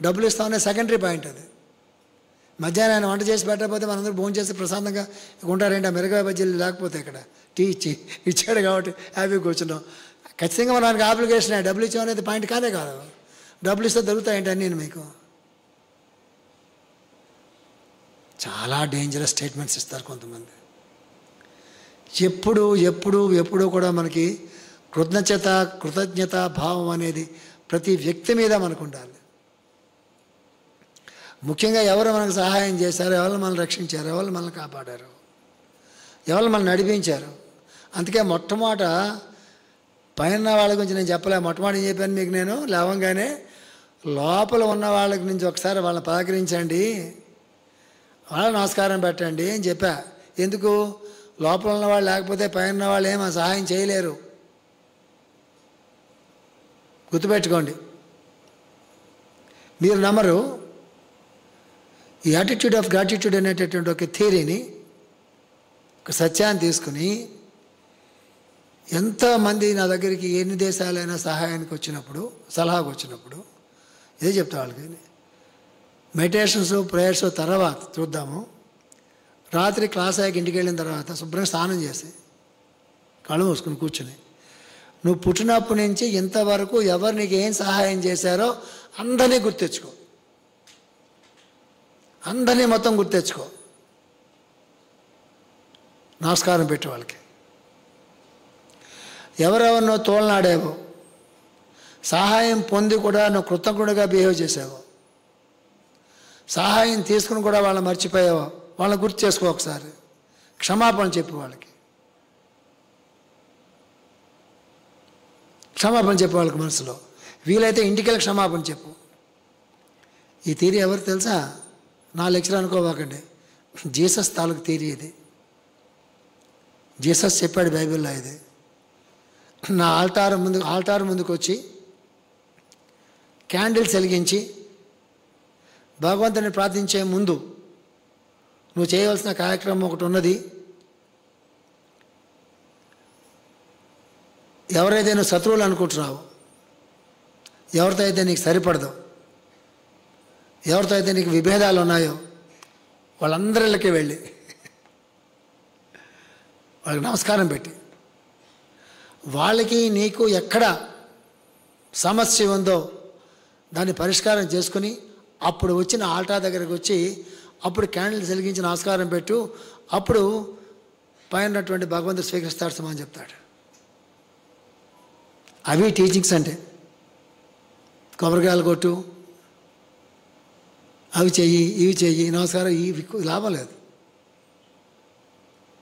డబ్బులు ఇస్తామనే సెకండరీ పాయింట్. అది మధ్యాహ్నం ఆయన వంట చేసి పెట్టకపోతే మనందరూ భోజనం చేసి ప్రశాంతంగా ఉంటారేంటి? ఆ మిరగాయ బజ్జీలు లేకపోతే ఇక్కడ టీ ఇచ్చాడు కాబట్టి హ్యాపీగా కూర్చున్నాం. ఖచ్చితంగా మనకి ఆబ్లిగేషన్. డబ్బులు ఇచ్చామనేది పాయింట్ కాదే కాదు. డబ్బులు ఇస్తే దొరుకుతాయంటే నేను మీకు చాలా డేంజరస్ స్టేట్మెంట్స్ ఇస్తారు కొంతమంది. ఎప్పుడు కూడా మనకి కృతజ్ఞత భావం అనేది ప్రతి వ్యక్తి మీద మనకు ఉండాలి. ముఖ్యంగా ఎవరు మనకు సహాయం చేశారో, ఎవరు మనల్ని రక్షించారు, ఎవరు మనల్ని కాపాడారు, ఎవరు మనల్ని నడిపించారు. అందుకే మొట్టమొదట పైన వాళ్ళ గురించి నేను చెప్పలే. మొట్టమొదటి ఏం చెప్పాను మీకు? నేను లేవంగానే లోపల ఉన్న వాళ్ళకి నుంచి ఒకసారి వాళ్ళని పలకరించండి, వాళ్ళ నమస్కారం పెట్టండి అని చెప్పా. ఎందుకు? లోపల ఉన్న వాళ్ళు లేకపోతే పైన ఉన్న వాళ్ళు ఏమో సహాయం చేయలేరు. గుర్తుపెట్టుకోండి. మీరు నమ్మరు. ఈ యాటిట్యూడ్ ఆఫ్ గ్రాటిట్యూడ్ అనేటటువంటి ఒక థియరీని, ఒక సత్యాన్ని తీసుకుని ఎంతమంది నా దగ్గరికి ఎన్ని దేశాలైనా సహాయానికి వచ్చినప్పుడు, సలహాకు వచ్చినప్పుడు ఇదే చెప్తా వాళ్ళకి. మెడిటేషన్స్ ప్రేయర్స్ తర్వాత చూద్దాము. రాత్రి క్లాస్ అయ్యాక ఇంటికి వెళ్ళిన తర్వాత శుభ్రంగా స్నానం చేసి కళ్ళు మూసుకుని కూర్చుని, నువ్వు పుట్టినప్పటి నుంచి ఇంతవరకు ఎవరు నీకు ఏం సహాయం చేశారో అందరినీ గుర్తెచ్చుకో. అందరినీ మొత్తం గుర్తెచ్చుకో. నమస్కారం పెట్టే వాళ్ళకి. ఎవరెవరినో తోలనాడావో, సహాయం పొంది కూడా నువ్వు కృతజ్ఞుడిగా బిహేవ్ చేసావో, సహాయం తీసుకుని కూడా వాళ్ళని మర్చిపోయావో వాళ్ళని గుర్తు చేసుకో. ఒకసారి క్షమాపణ చెప్పు వాళ్ళకి. క్షమాపణ చెప్పు వాళ్ళకి మనసులో. వీలైతే ఇంటికెళ్ళి క్షమాపణ చెప్పు. ఈ థియరీ ఎవరు తెలుసా? నా లెక్చర్ అనుకోవాకండి, జీసస్ తాలూకు థియరీ ఇది. జీసస్ చెప్పాడు బైబిల్లో ఇది. నా ఆల్టార్ ముందుకు వచ్చి క్యాండిల్స్ వెలిగించి భగవంతుని ప్రార్థించే ముందు నువ్వు చేయవలసిన కార్యక్రమం ఒకటి ఉన్నది. ఎవరైతే నువ్వు శత్రువులు అనుకుంటున్నావో, ఎవరితో అయితే నీకు సరిపడదో, ఎవరితో అయితే నీకు విభేదాలు ఉన్నాయో వాళ్ళందరిలోకి వెళ్ళి వాళ్ళకి నమస్కారం పెట్టి, వాళ్ళకి నీకు ఎక్కడ సమస్య ఉందో దాన్ని పరిష్కారం చేసుకుని అప్పుడు వచ్చిన ఆల్టార్ దగ్గరికి వచ్చి అప్పుడు క్యాండిల్స్ వెలిగించి నమస్కారం పెట్టు. అప్పుడు పైనటువంటి భగవంతుడు స్వీకరిస్తాడు సుమని చెప్తాడు. అవి టీచింగ్స్ అంటే. కొబ్బరికాయలు కొట్టు, అవి చెయ్యి, ఇవి చెయ్యి, నమస్కారం, ఇవి లాభం లేదు.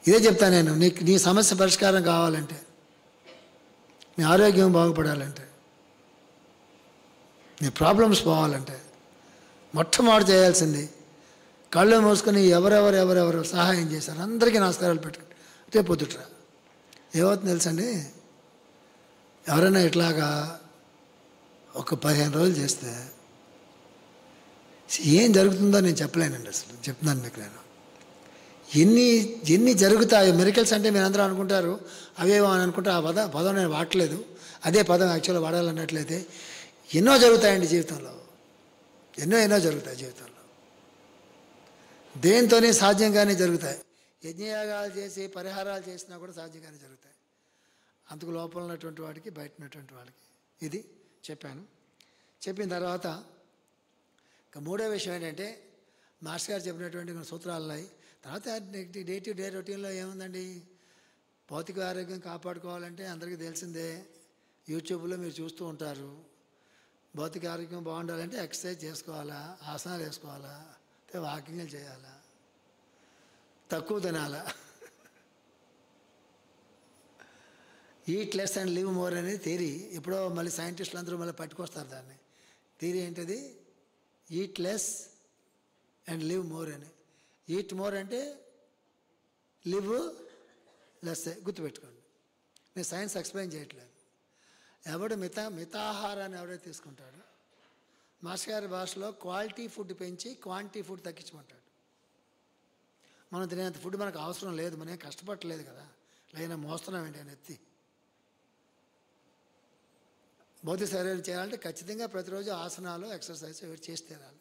ఇదే చెప్తాను నేను. నీ సమస్య పరిష్కారం కావాలంటే, నీ ఆరోగ్యం బాగుపడాలంటే, నీ ప్రాబ్లమ్స్ పోవాలంటే మొట్టమొదటి చేయాల్సింది కళ్ళు మూసుకొని ఎవరెవరు సహాయం చేశారు అందరికీ నమస్కారాలు పెట్టుకుంటే రేపు పొద్దుట్రా ఏమవుతుంది తెలుసండి. ఎవరైనా ఇట్లాగా ఒక 15 రోజులు చేస్తే ఏం జరుగుతుందో నేను చెప్పలేనండి. అసలు చెప్తున్నాను మీకు నేను. ఎన్ని జరుగుతాయో మిరకల్స్ అంటే మీరు అందరూ అనుకుంటారు అవేమో అని అనుకుంటే ఆ పదం నేను వాడలేదు. అదే పదం యాక్చువల్గా వాడాలన్నట్లయితే ఎన్నో జరుగుతాయండి జీవితంలో. ఎన్నో జరుగుతాయి జీవితంలో. దేంతోనే సాధ్యంగానే జరుగుతాయి. యజ్ఞయాగాలు చేసి పరిహారాలు చేసినా కూడా సాధ్యంగానే జరుగుతాయి. అందుకు లోపల ఉన్నటువంటి వాడికి బయట ఉన్నటువంటి వాడికి. ఇది చెప్పాను. చెప్పిన తర్వాత ఇక మూడో విషయం ఏంటంటే మాస్టర్ గారు చెప్పినటువంటి కొన్ని సూత్రాలు ఉన్నాయి. తర్వాత డే టు డే రొటీన్లో ఏముందండి, భౌతిక ఆరోగ్యం కాపాడుకోవాలంటే అందరికీ తెలిసిందే, యూట్యూబ్లో మీరు చూస్తూ ఉంటారు. భౌతిక ఆరోగ్యం బాగుండాలంటే ఎక్సర్సైజ్ చేసుకోవాలా, ఆసనాలు వేసుకోవాలా, వాకింగ్లు చేయాలా, తక్కువ తినాలా, eat less and live more అనేది థియరీ. ఎప్పుడో మళ్ళీ సైంటిస్టులు అందరూ మళ్ళీ పట్టుకొస్తారు దాన్ని. థియరీ ఏంటది? Eat less and live more అని. ఈట్ మోర్ అంటే లివ్ లెస్. గుర్తుపెట్టుకోండి, నేను సైన్స్ ఎక్స్ప్లెయిన్ చేయట్లేదు. ఎవడు మితాహారాన్ని ఎవడైతే తీసుకుంటాడో మాస్టర్ గారి భాషలో క్వాలిటీ ఫుడ్ పెంచి క్వాంటిటీ ఫుడ్ తగ్గించమంటాడు. మనం తినేంత ఫుడ్ మనకు అవసరం లేదు, మనం కష్టపడలేదు కదా, లైనా మోస్తున్నాం ఏంటి అని ఎత్తి. భౌతిక శరీరం చేయాలంటే ఖచ్చితంగా ప్రతిరోజు ఆసనాలు ఎక్సర్సైజ్ చేసి తీరాలి.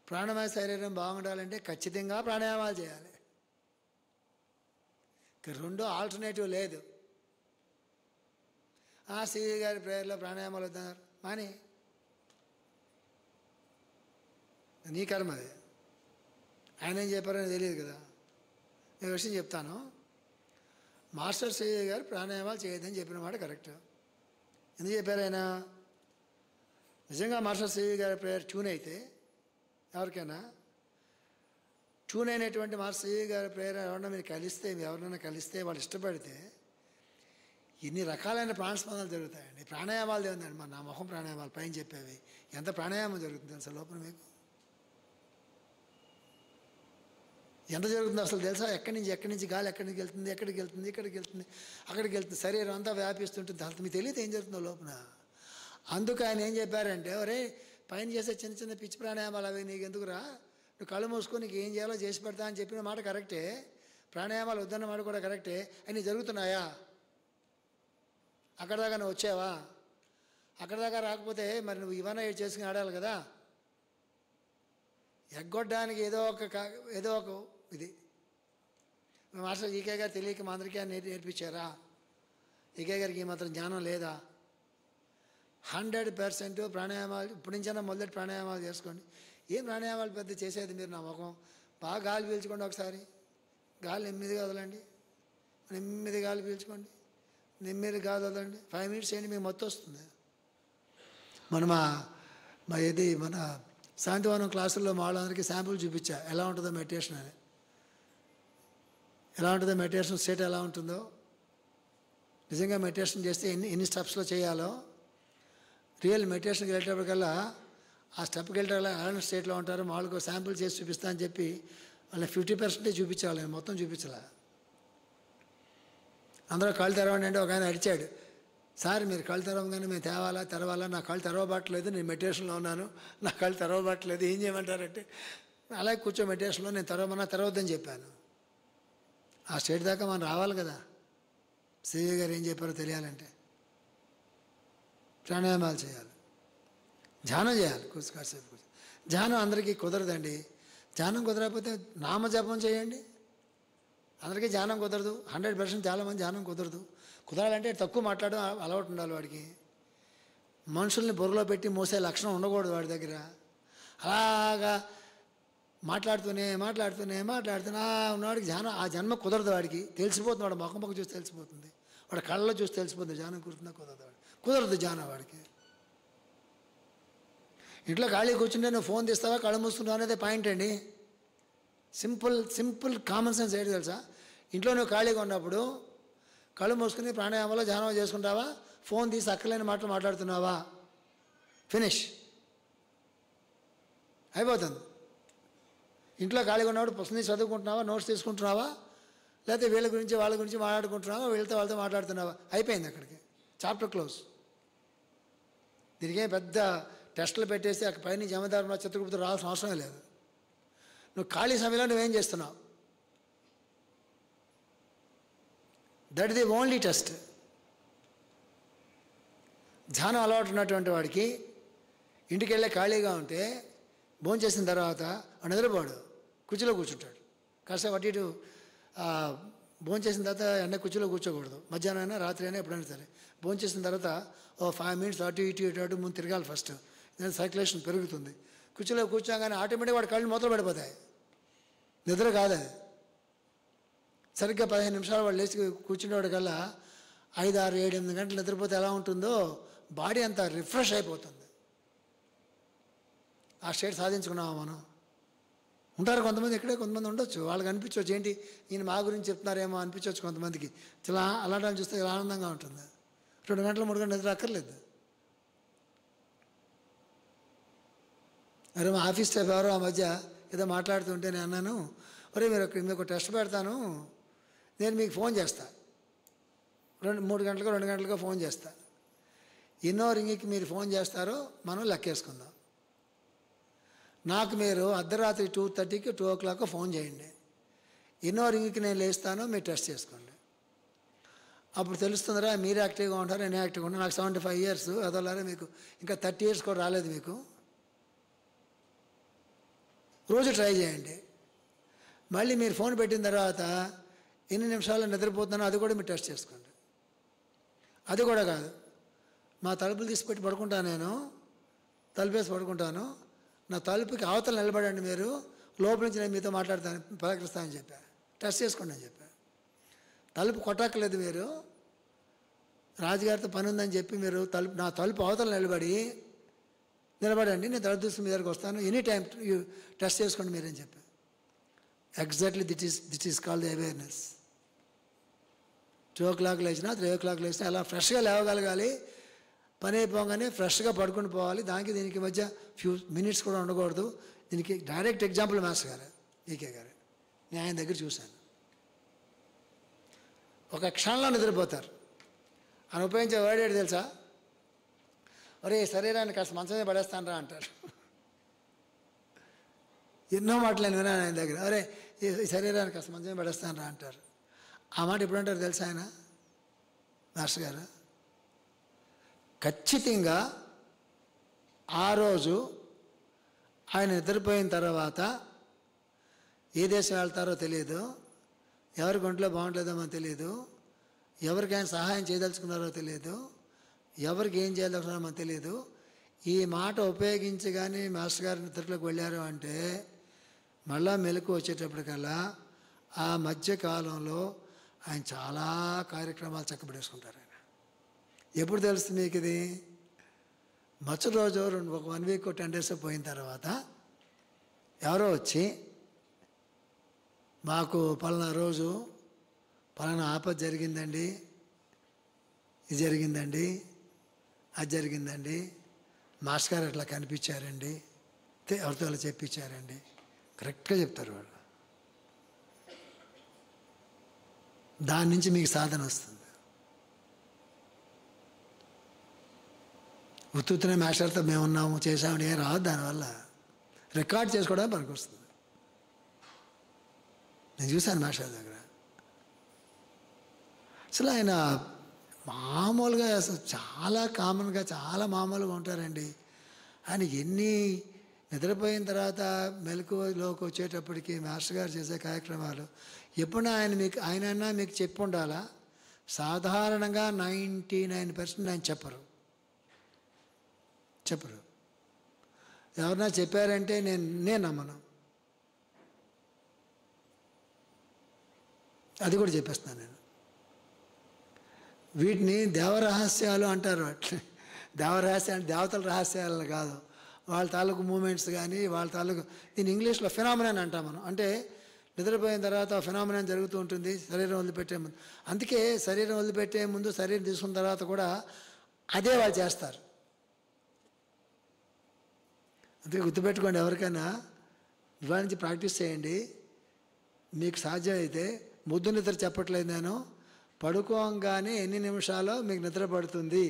ప్రాణమయ శరీరం బాగుండాలంటే ఖచ్చితంగా ప్రాణాయామాలు చేయాలి. ఇక రెండో ఆల్టర్నేటివ్ లేదు. సివి గారి ప్రేయర్లో ప్రాణాయామాలు వద్దన్నారు, మాని నీ కర్మ అది. ఆయన ఏం చెప్పారని తెలియదు కదా. నేను విషయం చెప్తాను. మాస్టర్ సివి గారు ప్రాణాయామాలు చేయొద్దని చెప్పిన మాట కరెక్ట్. ఎందుకు చెప్పారు ఆయన? నిజంగా మాస్టర్ సివి గారి ప్రేయర్ ట్యూన్ అయితే ఎవరికైనా ట్యూన్ అయినటువంటి మాస్టర్ సివి గారి ప్రేయర్ ఎవరినైనా కలిస్తే వాళ్ళు ఇష్టపడితే ఇన్ని రకాలైన ప్రాణస్పందనలు జరుగుతాయండి. ప్రాణాయామాలు ఏముందండి, మన నా మొహం ప్రాణాయామాలు పైన చెప్పేవి ఎంత ప్రాణాయామం జరుగుతుంది అసలు లోపల మీకు ఎంత జరుగుతుందో అసలు తెలుసా? ఎక్కడి నుంచి గాలి ఎక్కడికి వెళ్తుంది, ఇక్కడికి వెళ్తుంది, శరీరం అంతా వ్యాపిస్తుంటుంది. అసలు మీకు తెలియదు ఏం జరుగుతుందో లోపల. అందుకు ఆయన ఏం చెప్పారంటే, ఒరే పైన చేసే చిన్న పిచ్చి ప్రాణాయామాలు అవి నీకు ఎందుకురా, నువ్వు కళ్ళు మూసుకొని నీకు ఏం చేయాలో చేసి పెడతా అని చెప్పిన మాట కరెక్టే, ప్రాణాయామాలు వద్దన్న మాట కూడా కరెక్టే. అవి జరుగుతున్నాయా? అక్కడ దాకా నువ్వు వచ్చావా? అక్కడ దాకా రాకపోతే మరి నువ్వు ఇవన్నీ చేసుకుని ఆడాలి కదా. ఎగ్గొట్టడానికి ఏదో ఒక ఇది మాస్టర్ ఈకే గారు తెలియక మా అందరికీ నేర్పించారా? ఈకే గారికి ఈ మాత్రం జ్ఞానం లేదా? 100% ప్రాణాయామాలు ఇప్పటి నుంచైనా మొదటి ప్రాణాయామాలు చేసుకోండి. ఏం ప్రాణాయామాలు పెద్ద చేసేది మీరు? నా ముఖం బాగా గాలి పీల్చుకోండి, ఒకసారి గాలి నెమ్మదిగా వదలండి, నెమ్మది గాలి పీల్చుకోండి, నెమ్మది గాలి వదలండి. 5 minutes చేయండి, మీకు మొత్తం వస్తుంది. మన శాంతివనం క్లాసుల్లో మా వాళ్ళందరికీ శాంపుల్ చూపించా ఎలా ఉంటుందో మెడిటేషన్ అని. ఎలా ఉంటుందో మెడిటేషన్ స్టేట్ ఎలా ఉంటుందో నిజంగా మెడిటేషన్ చేస్తే ఎన్ని స్టెప్స్లో చేయాలో, రియల్ మెడిటేషన్కి వెళ్ళేటప్పటికల్లా ఆ స్టెప్కి వెళ్ళేటప్పుడు అలర్ట్ స్టేట్లో ఉంటారు. మామూలుగా శాంపుల్ చేసి చూపిస్తా అని చెప్పి వాళ్ళని 50% చూపించాలి, నేను మొత్తం చూపించాల. అందరూ కళ్ళు తెరవండి అంటే ఒక ఆయన అడిచాడు, సార్ మీరు కళ్ళు తెరవగానే మేము తెరవాలా, నా కళ్ళు తెరవబట్టలేదు, నేను మెడిటేషన్లో ఉన్నాను, నా కళ్ళు తెరవబట్టలేదు, ఏం చేయమంటారంటే అలాగే కూర్చో మెడిటేషన్లో, నేను తెరవద్దని చెప్పాను. ఆ స్టేట్ దాకా మనం రావాలి కదా. సివి గారు ఏం చెప్పారో తెలియాలంటే ప్రాణాయామాలు చేయాలి, ధ్యానం చేయాలి, కాసేపు కూర్చో. ధ్యానం అందరికీ కుదరదండి. ధ్యానం కుదరకపోతే నామజపం చేయండి. అందరికీ ధ్యానం కుదరదు, 100% చాలామంది ధ్యానం కుదరదు. కుదరాలంటే తక్కువ మాట్లాడడం అలవాటు ఉండాలి వాడికి. మనుషుల్ని బుర్రలో పెట్టి మోసే లక్షణం ఉండకూడదు వాడి దగ్గర. అలాగా మాట్లాడుతూనే ఉన్నవాడికి ధ్యానం ఆ జన్మ కుదరదు. వాడికి తెలిసిపోతుంది, వాడు మొక్క చూసి తెలిసిపోతుంది, వాడు కళ్ళలో చూసి తెలిసిపోతుంది ధ్యానం కుదురుతుందా కుదరదు ధ్యానం వాడికి. ఇంట్లో ఖాళీ కూర్చుంటే నువ్వు ఫోన్ తీస్తావా కళ్ళు మూసుకుంటావు అనేది పాయింట్ అండి. సింపుల్ కామన్ సెన్స్ ఏంటి తెలుసా? ఇంట్లో నువ్వు ఖాళీగా ఉన్నప్పుడు కళ్ళు మూసుకుని ప్రాణాయామంలో ధ్యానం చేసుకుంటావా, ఫోన్ తీసి అక్కలేని మాటలు మాట్లాడుతున్నావా, ఫినిష్ అయిపోతుంది. ఇంట్లో ఖాళీగా ఉన్నప్పుడు పుస్తకం చదువుకుంటున్నావా, నోట్స్ తీసుకుంటున్నావా, లేకపోతే వీళ్ళ గురించి వాళ్ళ గురించి మాట్లాడుకుంటున్నావా, వాళ్ళతో మాట్లాడుతున్నావా, అయిపోయింది అక్కడికి, చాప్టర్ క్లోజ్. దీనికేం పెద్ద టెస్టులు పెట్టేసి అక్కడ పైన జమదారు చిత్రగుప్తుడు రావాల్సిన అవసరమే లేదు. నువ్వు ఖాళీ సమయంలో నువ్వేం చేస్తున్నావు, దట్ ది ఓన్లీ టెస్ట్. ధ్యానం అలవాటు ఉన్నటువంటి వాడికి ఇంటికి వెళ్ళే ఖాళీగా ఉంటే భోజనం చేసిన తర్వాత నిద్రపోడు, కుర్చీలో కూర్చుంటాడు. కాసేపు అటు ఇటు భోజనం చేసిన తర్వాత ఎండ కుర్చీలో కూర్చోకూడదు. మధ్యాహ్నం అయినా రాత్రి అయినా ఎప్పుడైనా సరే భోజనం చేసిన తర్వాత 5 minutes అటు ఇటు ముందు తిరగాలి. ఫస్ట్ సర్క్యులేషన్ పెరుగుతుంది. కుర్చీలో కూర్చోగానే ఆటోమేటిక్గా వాడి కళ్ళు మూతలు పడిపోతాయి, నిద్ర కాదు అది. సరిగ్గా 15 నిమిషాలు వాడు లేచి కూర్చునేవాడు కల్లా 5, 6, 7, 8 గంటలు నిద్రపోతే ఎలా ఉంటుందో బాడీ అంతా రిఫ్రెష్ అయిపోతుంది. ఆ స్టేట్ సాధించుకున్నామా మనం? ఉంటారు కొంతమంది, ఇక్కడే కొంతమంది ఉండొచ్చు, వాళ్ళకి అనిపించవచ్చు ఏంటి ఈయన మా గురించి చెప్తున్నారేమో అనిపించవచ్చు కొంతమందికి. చాలా అలాంటి చూస్తే చాలా ఆనందంగా ఉంటుంది. 2 గంటలు 3 గంటలు నిద్ర అక్కర్లేదు. అరే మా ఆఫీస్ స్టాఫ్ ఎవరో ఆ మధ్య ఏదో మాట్లాడుతుంటే నేను అన్నాను, ఒరే మీకు టెస్ట్ పెడతాను, నేను మీకు ఫోన్ చేస్తా, 3 గంటలకు 2 గంటలుగా ఫోన్ చేస్తా, ఎన్నో రింగికి మీరు ఫోన్ చేస్తారో మనం లెక్కేసుకుందాం. నాకు మీరు అర్ధరాత్రి 2:30కి 2 o'clock ఫోన్ చేయండి, ఎన్నో రింగికి నేను లేస్తాను, మీరు టెస్ట్ చేసుకోండి. అప్పుడు తెలుస్తుందిరా మీరు యాక్టివ్గా ఉంటారు, నేను యాక్టివ్గా ఉంటాను. నాకు 75 years, అదోలారా మీకు ఇంకా 30 years కూడా రాలేదు. మీకు రోజు ట్రై చేయండి. మళ్ళీ మీరు ఫోన్ పెట్టిన తర్వాత ఎన్ని నిమిషాల్లో నిద్రపోతున్నానో అది కూడా మీరు టెస్ట్ చేసుకోండి. అది కూడా కాదు, మా తలుపులు తీసి పెట్టి పడుకుంటాను, నేను తలుపేసి పడుకుంటాను, నా తలుపుకి అవతల నిలబడండి, మీరు లోపల నుంచి నేను మీతో మాట్లాడతాను, పలకరిస్తానని చెప్పా. టెస్ట్ చేసుకోండి అని చెప్పా. తలుపు కొట్టక్కర్లేదు, మీరు రాజుగారితో పని ఉందని చెప్పి మీరు నా తలుపు అవతల నిలబడండి, నేను తలుపు తీసుకుని మీ దగ్గరికి వస్తాను, ఎనీ టైం టెస్ట్ చేసుకోండి మీరని చెప్పా. Exactly that is called the awareness. 2 o'clock లేచినా 3 o'clock లేచినా అలా ఫ్రెష్గా లేవగలగాలి. పని అయిపోగానే ఫ్రెష్గా పడుకుని పోవాలి. దీనికి మధ్య ఫ్యూ మినిట్స్ కూడా ఉండకూడదు. దీనికి డైరెక్ట్ ఎగ్జాంపుల్ మాస్టర్ గారు ఈకే గారు, నేను ఆయన దగ్గర చూశాను. ఒక క్షణంలో నిద్రపోతారు. ఆయన ఉపయోగించే వర్డ్ ఏంటి తెలుసా? ఒరే శరీరాన్ని కాస్త మంచమే పడేస్తాను రా అంటారు. ఎన్నో మాటలు నేను విన్నాను ఆయన దగ్గర. అరే ఈ శరీరాన్ని కాస్త మంచమే పడేస్తాను రా అంటారు. ఆ మాట ఎప్పుడు అంటారు తెలుసా ఆయన మాస్టర్ గారు? ఖచ్చితంగా ఆ రోజు ఆయన నిద్రపోయిన తర్వాత ఏ దేశం వెళ్తారో తెలియదు, ఎవరికి ఒంట్లో బాగుంటుందో మనకు తెలియదు, ఎవరికి ఆయన సహాయం చేయదలుచుకున్నారో తెలియదు, ఎవరికి ఏం చేయదలుచుకున్నారో మనకు తెలియదు. ఈ మాట ఉపయోగించి కానీ మాస్టర్ గారి నిద్రలోకి వెళ్ళారు అంటే మళ్ళా మెలకు వచ్చేటప్పటికల్లా ఆ మధ్యకాలంలో ఆయన చాలా కార్యక్రమాలు చక్కబడేసుకుంటారు. ఆయన ఎప్పుడు తెలుస్తుంది మీకు ఇది? మరుసటి రోజు 1 week 10 days పోయిన తర్వాత ఎవరో వచ్చి మాకు పలానా రోజు పలానా ఆపద జరిగిందండి, ఇది జరిగిందండి, అది జరిగిందండి, మాస్టర్ గారు అట్లా కనిపించారండి, ఎవరితో అలా చెప్పించారండి. కరెక్ట్గా చెప్తారు వాళ్ళు. దాని నుంచి మీకు సాధన వస్తుంది. ఉత్తునే మాస్టర్తో మేము ఉన్నాము చేసామని ఏం రాదు. దానివల్ల రికార్డ్ చేసుకోవడానికి పనికి వస్తుంది. నేను చూశాను మాస్టర్ దగ్గర. అసలు ఆయన మామూలుగా అసలు చాలా కామన్గా చాలా మామూలుగా ఉంటారండి. ఆయన ఎన్ని నిద్రపోయిన తర్వాత మెలకువలోకి వచ్చేటప్పటికి మాస్టర్ గారు చేసే కార్యక్రమాలు ఎప్పుడైనా ఆయనన్నా మీకు చెప్పి ఉండాలా? సాధారణంగా 99% ఆయన చెప్పరు. ఎవరన్నా చెప్పారంటే నేను నమ్మను. అది కూడా చెప్పేస్తున్నాను నేను. వీటిని దేవరహస్యాలు అంటారు. దేవరహస్యాలు అంటే దేవతల రహస్యాలు కాదు. వాళ్ళ తాలూకు మూమెంట్స్ కానీ వాళ్ళ తాలూకు, దీన్ని ఇంగ్లీష్లో ఫినామినన్ అంటాం మనం. అంటే నిద్రపోయిన తర్వాత ఫినామినన్ జరుగుతూ ఉంటుంది శరీరం వదిలిపెట్టే ముందు. అందుకే శరీరం వదిలిపెట్టే ముందు, శరీరం తీసుకున్న తర్వాత కూడా అదే వాళ్ళు చేస్తారు. అందుకే గుర్తుపెట్టుకోండి, ఎవరికైనా ఇవాళ నుంచి ప్రాక్టీస్ చేయండి. మీకు సాధ్యమైతే ముద్దు నిద్ర చెప్పట్లేదు నేను, పడుకోగానే ఎన్ని నిమిషాల్లో మీకు నిద్ర పడుతుంది.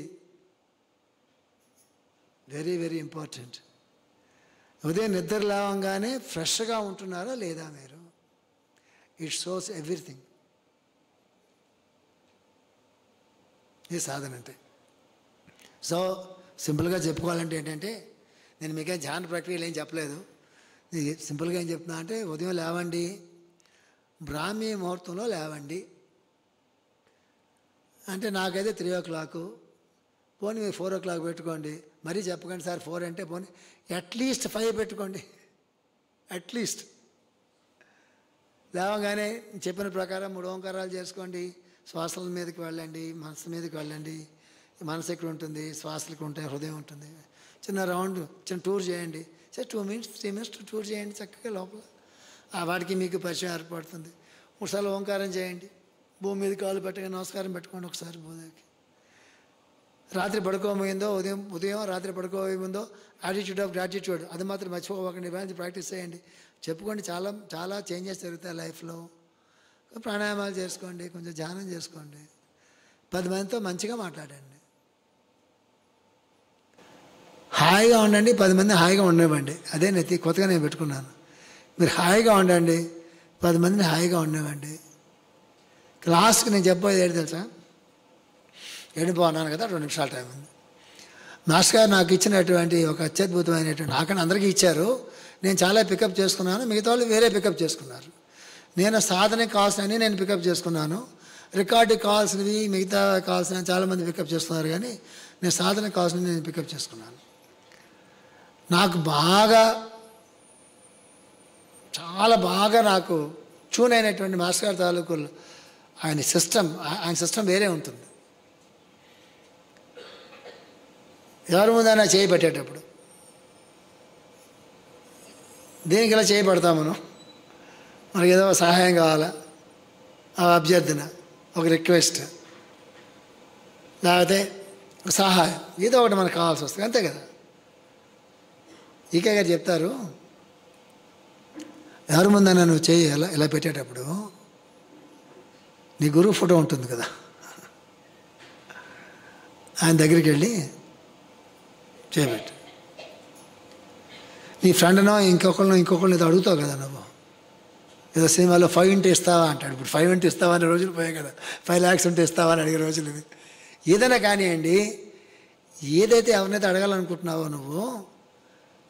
Very very important. ఉదయం నిద్ర లేవగానే ఫ్రెష్గా ఉంటున్నారా లేదా మీరు? It shows everything. ఈ సాధన అంటే. సో సింపుల్గా చెప్పుకోవాలంటే ఏంటంటే, నేను మీకేం ధ్యాన ప్రక్రియలు ఏం చెప్పలేదు. సింపుల్గా ఏం చెప్తున్నా అంటే, ఉదయం లేవండి, బ్రాహ్మీ ముహూర్తంలో లేవండి. అంటే నాకైతే 3 o'clock, పోనీ మీరు 4 o'clock పెట్టుకోండి. మరీ చెప్పకండి సార్ 4 అంటే, పోనీ అట్లీస్ట్ 5 పెట్టుకోండి. అట్లీస్ట్ లేవగానే చెప్పిన ప్రకారం 3 ఓంకారాలు చేసుకోండి. శ్వాసల మీదకి వెళ్ళండి, మనసు మీదకి వెళ్ళండి. మనసు ఎక్కడ ఉంటుంది, శ్వాసలకు ఉంటాయి, హృదయం ఉంటుంది. చిన్న రౌండ్, చిన్న టూర్ చేయండి. సరే 2 minutes 3 minutes టూర్ చేయండి చక్కగా లోపల. వాడికి మీకు పరిచయం ఏర్పడుతుంది. 3 సార్లు ఓంకారం చేయండి. భూమి మీద కాలు పెట్టగా నమస్కారం పెట్టుకోండి ఒకసారి భూదేవికి. రాత్రి పడుకోబోయిందో ఉదయం రాత్రి పడుకోబోయే ముందో యాటిట్యూడ్ ఆఫ్ గ్రాటిట్యూడ్ అది మాత్రం మర్చిపోకండి. ఇవాళ ప్రాక్టీస్ చేయండి, చెప్పుకోండి. చాలా చాలా చేంజెస్ జరుగుతాయి లైఫ్లో. ప్రాణాయామాలు చేసుకోండి, కొంచెం ధ్యానం చేసుకోండి, 10 మందితో మంచిగా మాట్లాడండి, హాయిగా ఉండండి. 10 మంది హాయిగా ఉండనివ్వండి. అదే కొత్తగా నేను పెట్టుకున్నాను. మీరు హాయిగా ఉండండి, 10 మందిని హాయిగా ఉండనివ్వండి. లాస్ట్కి నేను చెప్పబోయేది ఏంటి తెలుసా? బాగున్నాను కదా, 2 నిమిషాల టైం ఉంది. మాస్టర్ గారు నాకు ఇచ్చినటువంటి ఒక అత్యద్భుతమైనటువంటి, నాకన్నా అందరికీ ఇచ్చారు, నేను చాలా పికప్ చేసుకున్నాను, మిగతా వాళ్ళు వేరే పికప్ చేసుకున్నారు. నేను సాధనకి కావాల్సినవి నేను పికప్ చేసుకున్నాను, రికార్డుకి కావాల్సినవి మిగతా కావాల్సినవి చాలామంది పికప్ చేసుకున్నారు, కానీ నేను సాధనకి కావాల్సినవి నేను పికప్ చేసుకున్నాను. నాకు చాలా బాగా నాకు ట్యూన్ అయినటువంటి మాస్టర్ గారి తాలూకులు ఆయన సిస్టమ్ వేరే ఉంటుంది. ఎవరి ముందైనా చేయి పెట్టేటప్పుడు దేనికి ఇలా చేయి పెడతాం మనం? మనకి ఏదో సహాయం కావాలా, అభ్యర్థన, ఒక రిక్వెస్ట్, లేకపోతే ఒక సహాయం, ఏదో ఒకటి మనకు కావాల్సి వస్తుంది, అంతే కదా. ఈకే గారు చెప్తారు, ఎవరి ముందైనా నువ్వు చేయి ఇలా పెట్టేటప్పుడు నీ గురువు ఫోటో ఉంటుంది కదా, ఆయన దగ్గరికి వెళ్ళి చేయబెట్టు. నీ ఫ్రెండ్నో ఇంకొకరిని ఏదో అడుగుతావు కదా నువ్వు, ఏదో సినిమాలో 5 ఉంటే ఇస్తావా అంటాడు. ఇప్పుడు 5 ఉంటే ఇస్తావా అనే రోజులు పోయాయి కదా, 5 lakhs ఉంటే ఇస్తావా అని అడిగే రోజులు ఇవి. ఏదైనా కానివ్వండి, ఏదైతే ఎవరినైతే అడగాలనుకుంటున్నావో నువ్వు,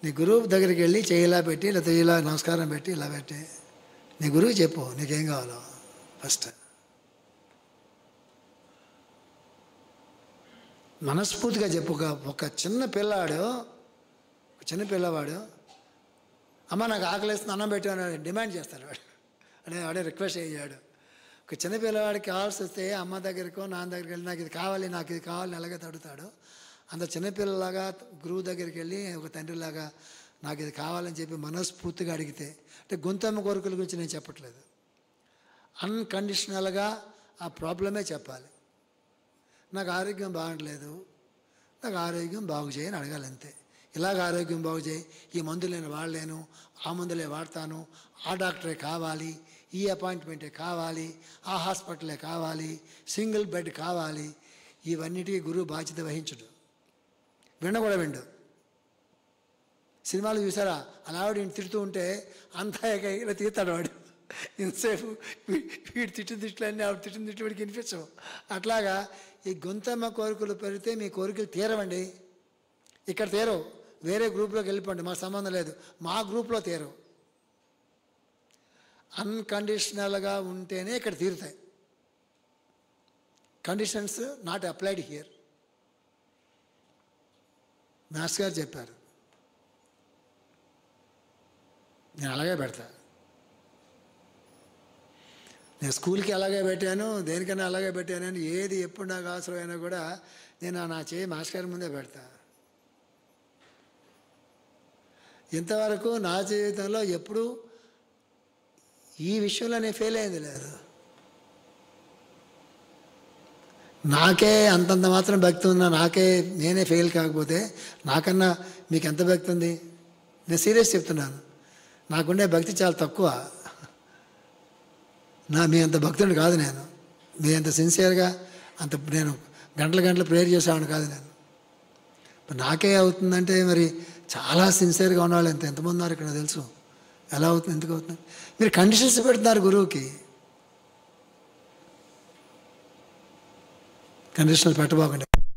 నీ గురువు దగ్గరికి వెళ్ళి చేయిలా పెట్టి, లేకపోతే ఇలా నమస్కారం పెట్టి ఇలా పెట్టి నీ గురువుకి చెప్పు నీకేం కావాలో. ఫస్ట్ మనస్ఫూర్తిగా చెప్పు. ఒక చిన్న పిల్లవాడు అమ్మ నాకు ఆకలిస్తుంది అన్నం పెట్టాను డిమాండ్ చేస్తాడు. వాడే రిక్వెస్ట్ అయ్యాడు. ఒక చిన్న పిల్లవాడికి కావాల్సి వస్తే అమ్మ దగ్గరికో నాన్న దగ్గరికి వెళ్ళి నాకు ఇది కావాలి ఎలాగైతే అడుగుతాడో, అంత చిన్నపిల్లలాగా గురువు దగ్గరికి వెళ్ళి ఒక తండ్రిలాగా నాకు ఇది కావాలని చెప్పి మనస్ఫూర్తిగా అడిగితే, అంటే గొంతమ్మ కోరికల గురించి నేను చెప్పట్లేదు, అన్కండిషనల్గా ఆ ప్రాబ్లమే చెప్పాలి. నాకు ఆరోగ్యం బాగట్లేదు, నాకు ఆరోగ్యం బాగు చేయని అడగాలి అంతే. ఇలాగ ఆరోగ్యం బాగు చేయి, ఈ మందులు నేను వాడలేను, ఆ మందులే వాడతాను, ఆ డాక్టరే కావాలి, ఈ అపాయింట్మెంటే కావాలి, ఆ హాస్పిటలే కావాలి, సింగిల్ బెడ్ కావాలి, ఇవన్నిటికీ గురువు బాధ్యత వహించడు. విన్న కూడా విండు. సినిమాలు చూసారా, అలా ఆవిడ ఇంటి తిడుతూ ఉంటే అంతా ఇలా తీస్తాడు వాడు. ఇంతసేపు వీడు తిట్టులన్నీ ఆవిడ తిట్టిన తిట్లు వీడికి వినిపించవు. అట్లాగా ఈ గొంతమ్మ కోరికలు పెరిగితే మీ కోరికలు తీరవండి. ఇక్కడ తీరవు, వేరే గ్రూప్లోకి వెళ్ళిపోండి, మాకు సంబంధం లేదు, మా గ్రూప్లో తీరవు. అన్కండిషనల్గా ఉంటేనే ఇక్కడ తీరుతాయి. Conditions not applied here. Master గారు చెప్పారు, నేను అలాగే పెడతా. నేను స్కూల్కి అలాగే పెట్టాను, దేనికైనా అలాగే పెట్టాను అని ఏది ఎప్పుడు నాకు అవసరమైనా కూడా నేను నా చేయి మాస్టర్ గారి ముందే పెడతా. ఇంతవరకు నా జీవితంలో ఎప్పుడూ ఈ విషయంలో నేను ఫెయిల్ అయింది లేదు. నాకే అంతంత మాత్రం భక్తి ఉన్నా, నేనే ఫెయిల్ కాకపోతే నాకన్నా మీకు ఎంత భక్తి ఉంది? నేను సీరియస్ చెప్తున్నాను, నాకుండే భక్తి చాలా తక్కువ. మీ అంత భక్తుడిని కాదు నేను, మీ అంత సిన్సియర్గా అంత నేను గంటలు ప్రేయర్ చేసేవాడిని కాదు నేను. నాకే అవుతుందంటే మరి చాలా సిన్సియర్గా ఉన్నవాళ్ళు ఎంతమంది ఉన్నారు ఇక్కడ తెలుసు. ఎలా అవుతుంది, ఎందుకు అవుతుంది? మీరు కండిషన్స్ పెడుతున్నారు గురువుకి. కండిషన్లు పెట్టబోకండి.